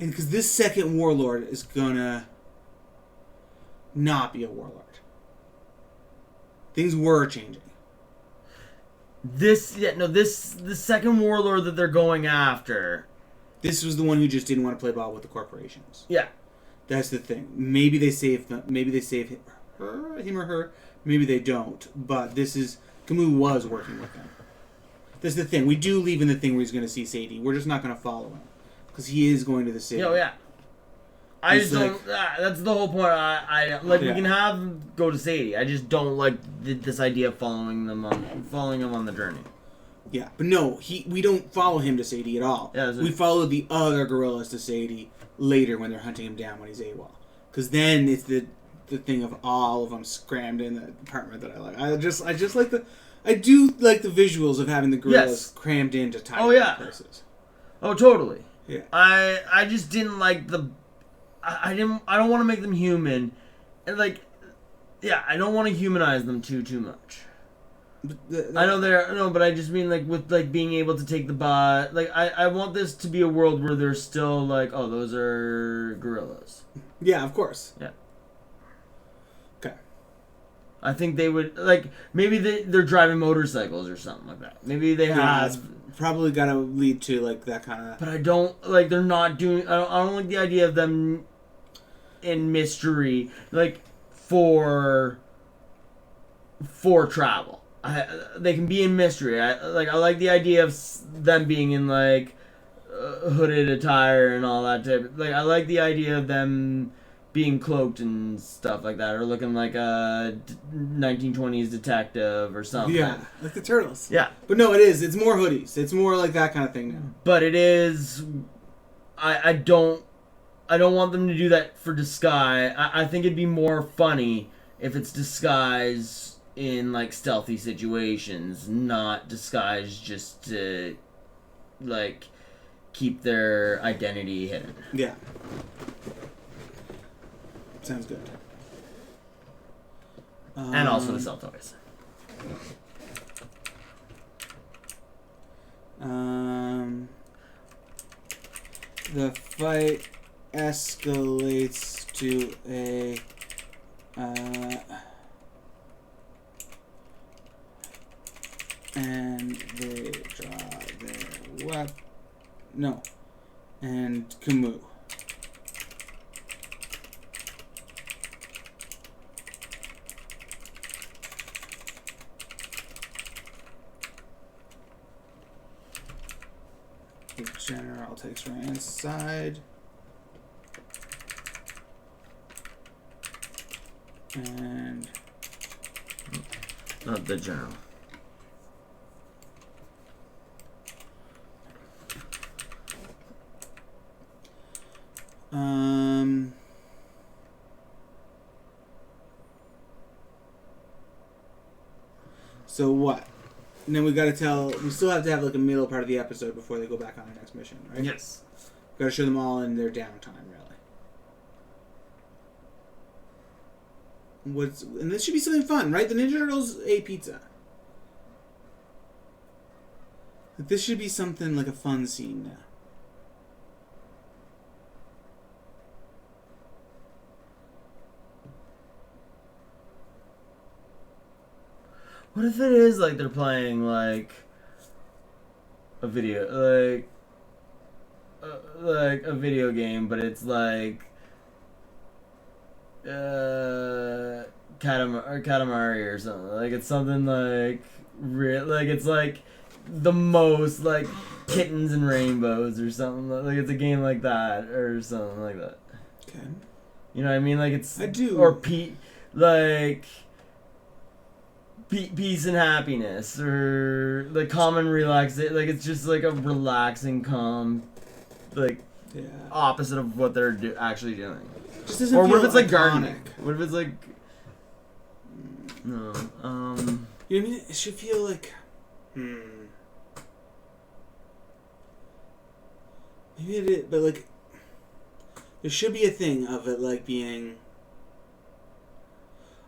[SPEAKER 2] And because this second warlord is gonna not be a warlord. Things were changing.
[SPEAKER 1] The second warlord that they're going after.
[SPEAKER 2] This was the one who just didn't want to play ball with the corporations.
[SPEAKER 1] Yeah.
[SPEAKER 2] That's the thing. Maybe they save them. Maybe they save him or her. Maybe they don't. But this is... Camus was working with them. That's the thing. We do leave in the thing where he's going to see Sadie. We're just not going to follow him. Because he is going to the city.
[SPEAKER 1] Oh, yeah. I just don't... that's the whole point. We can have go to Sadie. I just don't like this idea of following him on the journey.
[SPEAKER 2] Yeah, but no, we don't follow him to Sadie at all.
[SPEAKER 1] Yeah,
[SPEAKER 2] we follow the other guerrillas to Sadie later when they're hunting him down when he's AWOL. Because then it's the thing of all of them crammed in the apartment that I like. I do like the visuals of having the gorillas crammed into tiny places.
[SPEAKER 1] Oh, totally.
[SPEAKER 2] Yeah.
[SPEAKER 1] I just didn't like I don't want to make them human, and I don't want to humanize them too much. I know but I just mean with being able to take the bot. I want this to be a world where there's still those are gorillas.
[SPEAKER 2] Yeah, of course.
[SPEAKER 1] Yeah.
[SPEAKER 2] Okay.
[SPEAKER 1] I think they would maybe they're driving motorcycles or something like that. Maybe they have.
[SPEAKER 2] It's probably gotta lead to that kind of.
[SPEAKER 1] But I don't they're not doing. I don't like the idea of them in mystery for travel. They can be in mystery. I like the idea of them being in hooded attire and all that type. I like the idea of them being cloaked and stuff like that, or looking like a 1920s detective or something.
[SPEAKER 2] Yeah, like the Turtles.
[SPEAKER 1] Yeah,
[SPEAKER 2] but no, it is. It's more hoodies. It's more like that kind of thing now.
[SPEAKER 1] But it is. I don't want them to do that for disguise. I think it'd be more funny if it's disguised in stealthy situations, not disguised just to keep their identity hidden.
[SPEAKER 2] Yeah. Sounds good.
[SPEAKER 1] And also to sell toys.
[SPEAKER 2] The fight escalates to a and they draw their weapon. No. And Camus. The general takes Rand's side. And...
[SPEAKER 1] Not the general.
[SPEAKER 2] So what? And then we still have to have a middle part of the episode before they go back on their next mission, right?
[SPEAKER 1] Yes.
[SPEAKER 2] Got to show them all in their downtime, really. And this should be something fun, right? The Ninja Turtles ate pizza. This should be something like a fun scene now.
[SPEAKER 1] What if it is they're playing a video a video game, but it's Katamari or something. It's something it's the most kittens and rainbows or something. It's a game like that or something like that.
[SPEAKER 2] Okay.
[SPEAKER 1] You know what I mean? It's
[SPEAKER 2] I do.
[SPEAKER 1] Or peace and happiness, or common relaxation. It's just a relaxing, calm, opposite of what they're actually doing.
[SPEAKER 2] Just doesn't
[SPEAKER 1] or
[SPEAKER 2] feel
[SPEAKER 1] what if it's gardening? What if it's no?
[SPEAKER 2] You know what I mean? It should feel maybe it is, but there should be a thing of it being.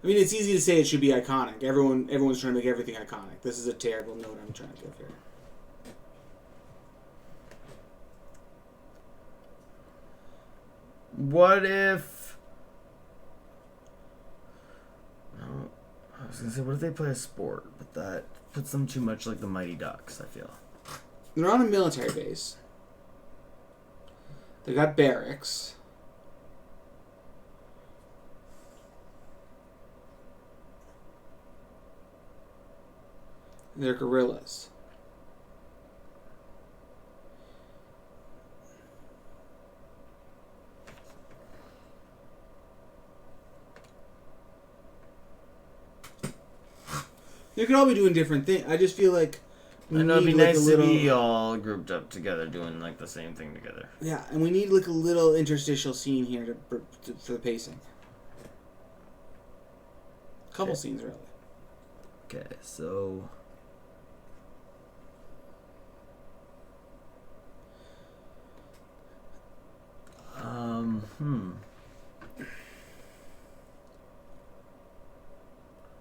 [SPEAKER 2] I mean, it's easy to say it should be iconic. Everyone's trying to make everything iconic. This is a terrible note I'm trying to give here.
[SPEAKER 1] What if was gonna say, what if they play a sport? But that puts them too much like the Mighty Ducks, I feel.
[SPEAKER 2] They're on a military base. They got barracks. They're gorillas. They could all be doing different things. I just feel like
[SPEAKER 1] I know it'd be nice to be all grouped up together doing like the same thing together.
[SPEAKER 2] Yeah, and we need like a little interstitial scene here for the pacing. Couple scenes, really.
[SPEAKER 1] Okay, so...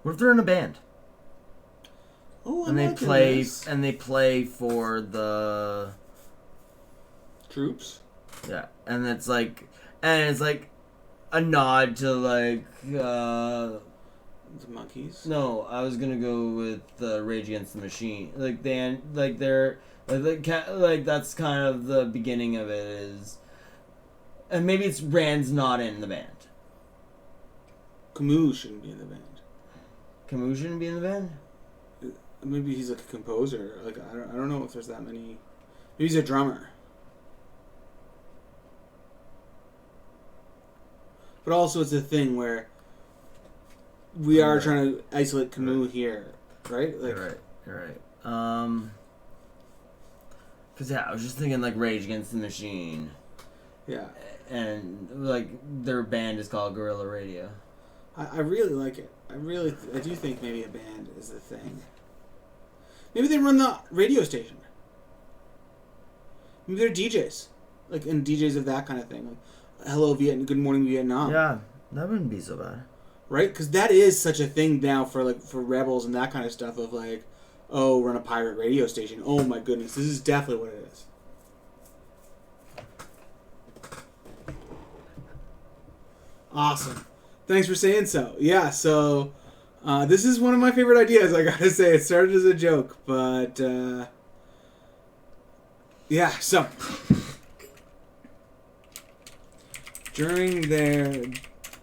[SPEAKER 1] What if they're in a band?
[SPEAKER 2] Oh,
[SPEAKER 1] and they play for the
[SPEAKER 2] troops.
[SPEAKER 1] Yeah, and it's like a nod to like
[SPEAKER 2] the Monkees.
[SPEAKER 1] No, I was gonna go with Rage Against the Machine. Like that's kind of the beginning of it is, and maybe it's Rand's not in the band.
[SPEAKER 2] Camus shouldn't be in the band.
[SPEAKER 1] Camus shouldn't be in the band?
[SPEAKER 2] Maybe he's like a composer. Like I don't know if there's that many. Maybe he's a drummer. But also, it's a thing where we are trying to isolate Camus here, right? Like,
[SPEAKER 1] You're right. Because I was just thinking like Rage Against the Machine.
[SPEAKER 2] Yeah.
[SPEAKER 1] And like their band is called Guerrilla Radio.
[SPEAKER 2] I really like it. I do think maybe a band is the thing. Maybe they run the radio station. Maybe they're DJs, like and DJs of that kind of thing. Like, Hello Vietnam, Good Morning Vietnam.
[SPEAKER 1] Yeah, that wouldn't be so bad.
[SPEAKER 2] Right, because that is such a thing now for rebels and that kind of stuff of like, oh, run a pirate radio station. Oh my goodness, this is definitely what it is. Awesome. Thanks for saying so. Yeah, so this is one of my favorite ideas, I gotta say. It started as a joke, but yeah, so during their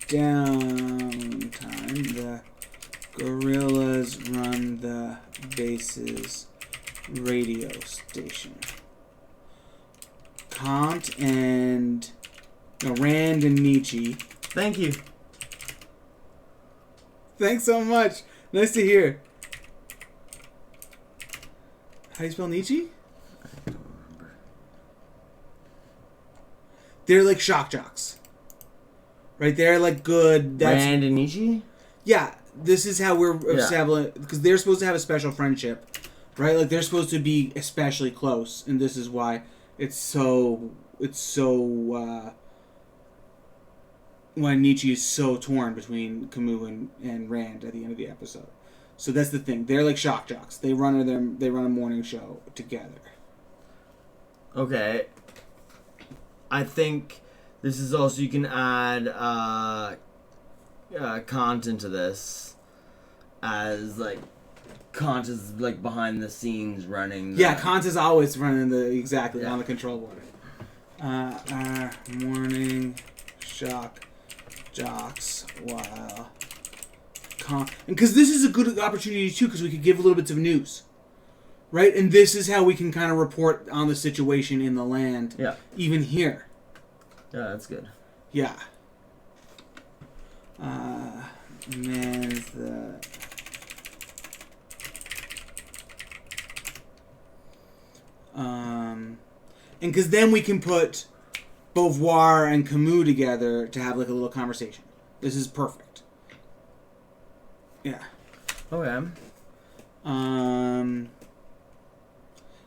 [SPEAKER 2] downtime, the guerrillas run the base's radio station. Rand and Nietzsche.
[SPEAKER 1] Thank you.
[SPEAKER 2] Thanks so much. Nice to hear. How do you spell Nietzsche?
[SPEAKER 1] I don't remember.
[SPEAKER 2] They're like shock jocks. Right? They're like good.
[SPEAKER 1] Rand and Nietzsche?
[SPEAKER 2] Yeah. This is how we're establishing... Because they're supposed to have a special friendship. Right? Like they're supposed to be especially close. And this is why it's so... why Nietzsche is so torn between Camus and Rand at the end of the episode. So that's the thing. They're like shock jocks. They run a morning show together.
[SPEAKER 1] Okay. I think this is also, you can add Kant into this as like Kant is like behind the scenes running.
[SPEAKER 2] Yeah, Kant is always running on the control board. Morning shock jocks while and because this is a good opportunity too, because we could give a little bits of news, right? And this is how we can kind of report on the situation in the land.
[SPEAKER 1] Yeah.
[SPEAKER 2] Even here.
[SPEAKER 1] Yeah, that's good.
[SPEAKER 2] Yeah. Man's the and because then we can put Beauvoir and Camus together to have like a little conversation. This is perfect. Yeah.
[SPEAKER 1] Okay.
[SPEAKER 2] And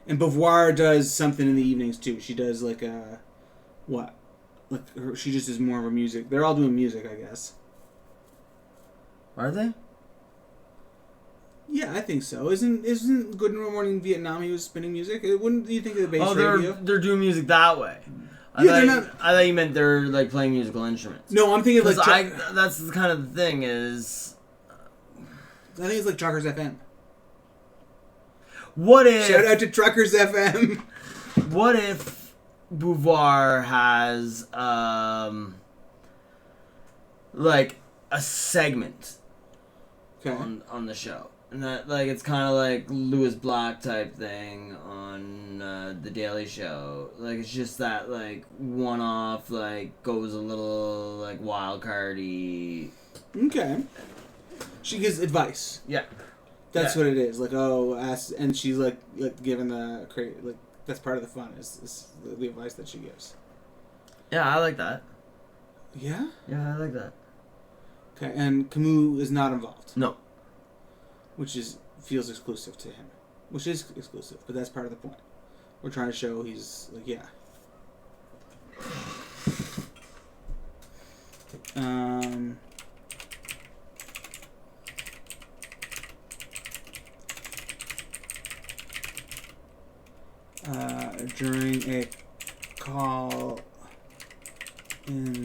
[SPEAKER 2] Beauvoir does something in the evenings too. She does like a what? Like she just is more of a music. They're all doing music, I guess.
[SPEAKER 1] Are they?
[SPEAKER 2] Yeah, I think so. Isn't Good Morning Vietnam? He was spinning music. Wouldn't you think of the bass radio?
[SPEAKER 1] They're doing music that way. I thought you meant they're like playing musical instruments.
[SPEAKER 2] No, I'm thinking like
[SPEAKER 1] that's kind of the thing is
[SPEAKER 2] I think it's like Truckers FM.
[SPEAKER 1] What if...
[SPEAKER 2] Shout out to Truckers FM.
[SPEAKER 1] What if Beauvoir has, like, a segment on the show? And that, like, it's kind of like Louis Black type thing on The Daily Show. Like, it's just that, like, one-off, like, goes a little, like, wild cardy.
[SPEAKER 2] Okay. She gives advice.
[SPEAKER 1] Yeah.
[SPEAKER 2] That's what it is. Like, and she's, like giving like, that's part of the fun, is the advice that she gives.
[SPEAKER 1] Yeah, I like that.
[SPEAKER 2] Yeah?
[SPEAKER 1] Yeah, I like that.
[SPEAKER 2] Okay, and Camus is not involved.
[SPEAKER 1] No.
[SPEAKER 2] Which feels exclusive to him. Which is exclusive, but that's part of the point. We're trying to show he's, like, yeah. During a call-in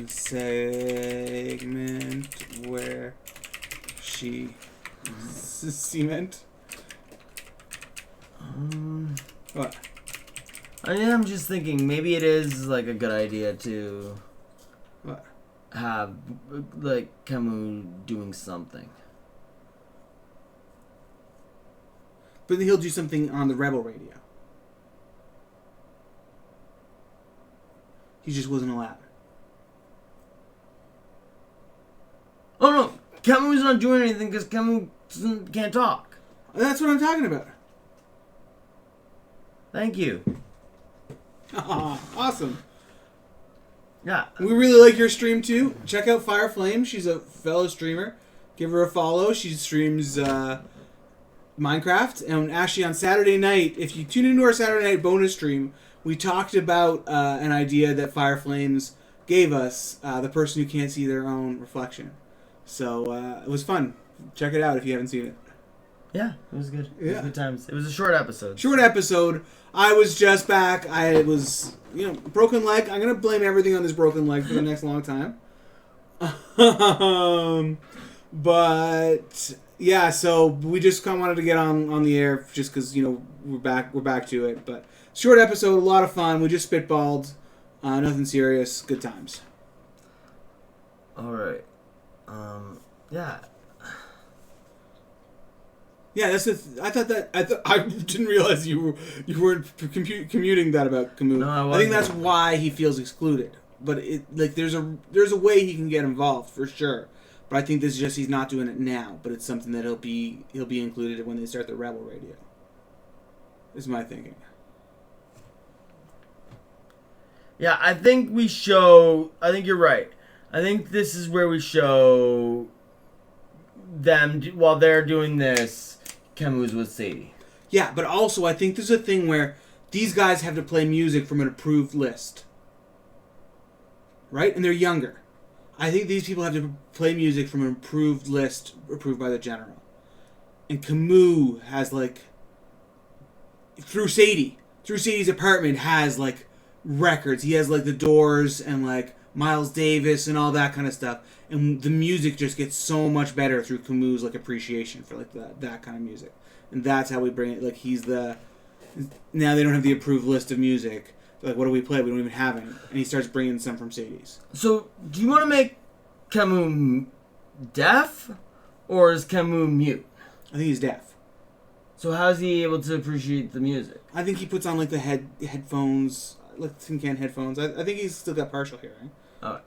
[SPEAKER 2] segment where she... Cement? What?
[SPEAKER 1] I'm just thinking maybe it is like a good idea to
[SPEAKER 2] what?
[SPEAKER 1] Have like Camus doing something.
[SPEAKER 2] But he'll do something on the Rebel radio. He just wasn't allowed.
[SPEAKER 1] Oh no, Camus is not doing anything because Camus can't talk.
[SPEAKER 2] That's what I'm talking about.
[SPEAKER 1] Thank you.
[SPEAKER 2] Awesome.
[SPEAKER 1] Yeah.
[SPEAKER 2] We really like your stream too. Check out Fire Flame. She's a fellow streamer. Give her a follow. She streams Minecraft. And actually on Saturday night, if you tune into our Saturday night bonus stream, we talked about an idea that Fire Flames gave us, the person who can't see their own reflection. So it was fun. Check it out if you haven't seen it.
[SPEAKER 1] Yeah, it was good. It was good times. It was a short episode.
[SPEAKER 2] Short episode. I was just back. I was, broken leg. I'm going to blame everything on this broken leg for the next long time. But, yeah, so we just kind of wanted to get on the air just because, we're back to it. But short episode, a lot of fun. We just spitballed. Nothing serious. Good times.
[SPEAKER 1] All right. Yeah.
[SPEAKER 2] Yeah, that's I didn't realize you weren't commuting that about Camus.
[SPEAKER 1] No, I wasn't.
[SPEAKER 2] I think that's why he feels excluded. But there's a way he can get involved for sure. But I think this is just he's not doing it now. But it's something that he'll be included when they start the Rebel Radio. Is my thinking.
[SPEAKER 1] Yeah, I think you're right. I think this is where we show them while they're doing this. Camus with Sadie.
[SPEAKER 2] Yeah, but also I think there's a thing where these guys have to play music from an approved list. Right? And they're younger. I think these people have to play music from an approved list approved by the general. And Camus has through Sadie's apartment has records. He has the Doors and Miles Davis and all that kind of stuff. And the music just gets so much better through Camus' appreciation for that kind of music. And that's how we bring it. He's now they don't have the approved list of music. What do we play? We don't even have any. And he starts bringing some from Sadie's.
[SPEAKER 1] So, do you want to make Camus deaf? Or is Camus mute?
[SPEAKER 2] I think he's deaf.
[SPEAKER 1] So how is he able to appreciate the music?
[SPEAKER 2] I think he puts on the headphones, tin can headphones. I think he's still got partial hearing.
[SPEAKER 1] Oh.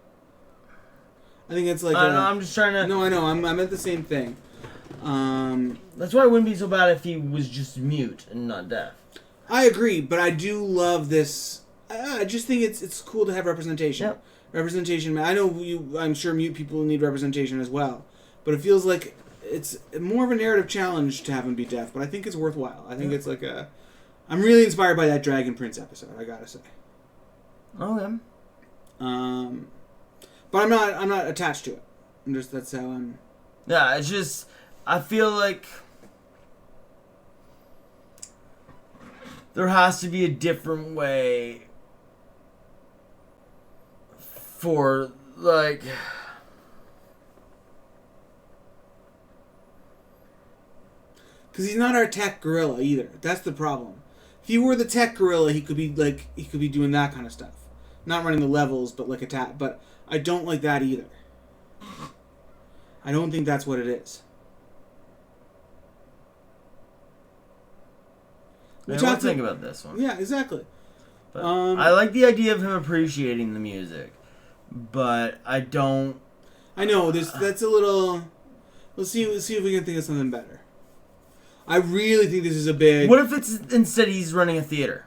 [SPEAKER 2] I think it's
[SPEAKER 1] I'm just trying to...
[SPEAKER 2] No, I know. I meant the same thing.
[SPEAKER 1] That's why it wouldn't be so bad if he was just mute and not deaf.
[SPEAKER 2] I agree, but I do love this. I just think it's cool to have representation.
[SPEAKER 1] Yep.
[SPEAKER 2] Representation. I know I'm sure mute people need representation as well, but it feels like it's more of a narrative challenge to have him be deaf. But I think it's worthwhile. I think it's I'm really inspired by that Dragon Prince episode. I gotta say.
[SPEAKER 1] Okay.
[SPEAKER 2] But I'm not attached to it. That's how I'm.
[SPEAKER 1] Yeah, it's just I feel like there has to be a different way for
[SPEAKER 2] Because he's not our tech gorilla either. That's the problem. If he were the tech gorilla, he could be doing that kind of stuff, not running the levels, but like attack. But I don't like that either. I don't think that's what it is.
[SPEAKER 1] What do you think about this one?
[SPEAKER 2] Yeah, exactly.
[SPEAKER 1] But I like the idea of him appreciating the music, but I don't.
[SPEAKER 2] I know that's a little. We'll see if we can think of something better. I really think this is a big.
[SPEAKER 1] What if it's instead he's running a theater?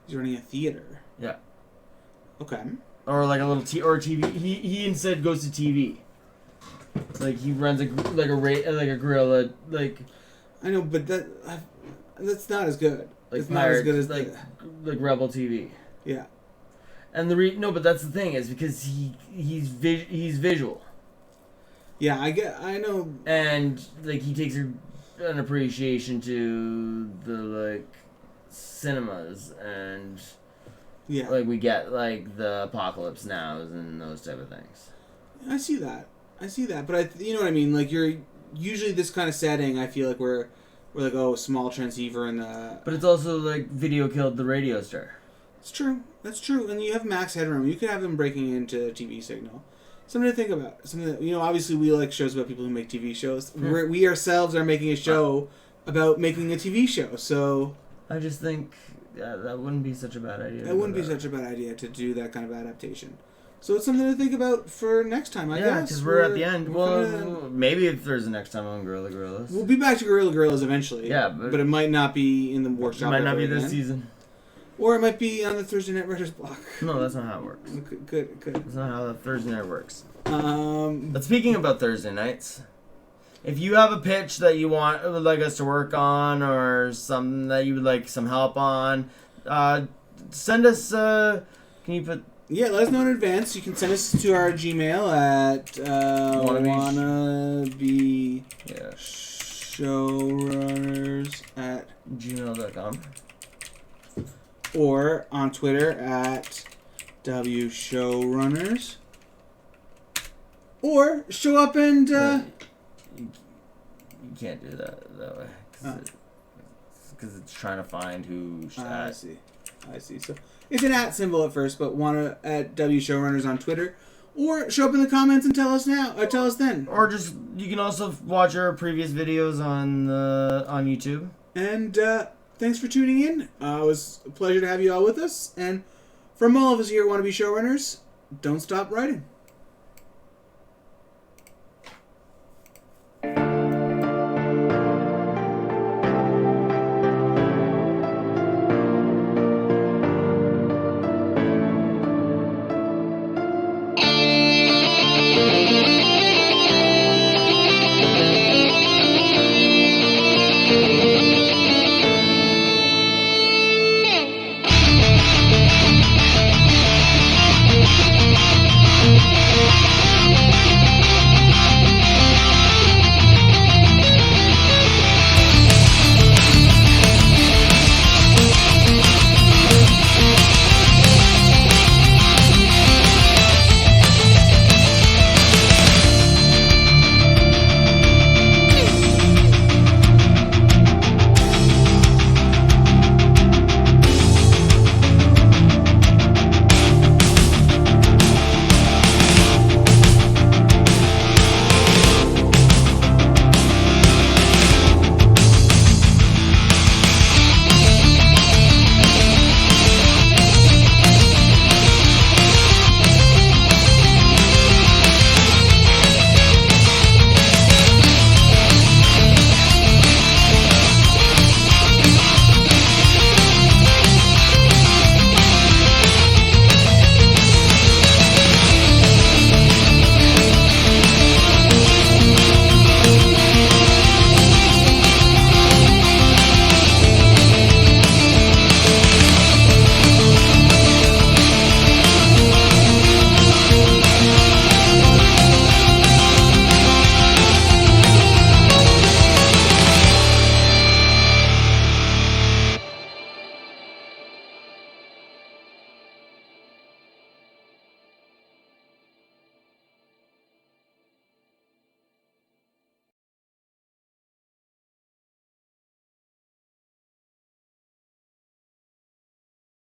[SPEAKER 2] He's running a theater.
[SPEAKER 1] Yeah.
[SPEAKER 2] Okay.
[SPEAKER 1] Or like a little TV. He instead goes to TV. Like he runs a gorilla like.
[SPEAKER 2] I know, but that's not as good.
[SPEAKER 1] Like
[SPEAKER 2] it's not as good as
[SPEAKER 1] like Rebel TV.
[SPEAKER 2] Yeah.
[SPEAKER 1] And but that's the thing is because he's visual.
[SPEAKER 2] Yeah, I know.
[SPEAKER 1] And like he takes an appreciation to the like cinemas and
[SPEAKER 2] yeah,
[SPEAKER 1] like we get like the Apocalypse Nows and those type of things.
[SPEAKER 2] I see that, but you know what I mean. Like you're usually this kind of setting. I feel like we're like small transceiver and the.
[SPEAKER 1] But it's also like video killed the radio star.
[SPEAKER 2] It's true. That's true. And you have max headroom. You could have them breaking into a TV signal. Something to think about. Something that, obviously we like shows about people who make TV shows. We ourselves are making a show about making a TV show. So
[SPEAKER 1] I just think that wouldn't be such a bad idea.
[SPEAKER 2] It wouldn't be such a bad idea to do that kind of adaptation. So it's something to think about for next time, I guess.
[SPEAKER 1] Yeah, because we're at the end. Well, maybe if there's a next time on Gorilla Gorillas.
[SPEAKER 2] We'll be back to Gorilla Gorillas eventually.
[SPEAKER 1] Yeah,
[SPEAKER 2] but it might not be in the workshop.
[SPEAKER 1] It might not be this season.
[SPEAKER 2] Or it might be on the Thursday Night Writers block.
[SPEAKER 1] No, that's not how it works.
[SPEAKER 2] Good.
[SPEAKER 1] That's not how the Thursday night works. But speaking about Thursday nights, if you have a pitch that you would like us to work on or something that you would like some help on, send us. Can you put?
[SPEAKER 2] Yeah, let us know in advance. You can send us to our Gmail at
[SPEAKER 1] wannabeshowrunners@gmail.com.
[SPEAKER 2] Or on Twitter at WShowrunners. Or show up and...
[SPEAKER 1] You can't do that way. Because it's trying to find who...
[SPEAKER 2] I see. So it's an @ symbol at first, but at WShowrunners on Twitter. Or show up in the comments and tell us now. Or tell us then.
[SPEAKER 1] Or just... You can also watch our previous videos on YouTube.
[SPEAKER 2] And... thanks for tuning in. It was a pleasure to have you all with us. And from all of us here at Wannabe Showrunners, don't stop writing.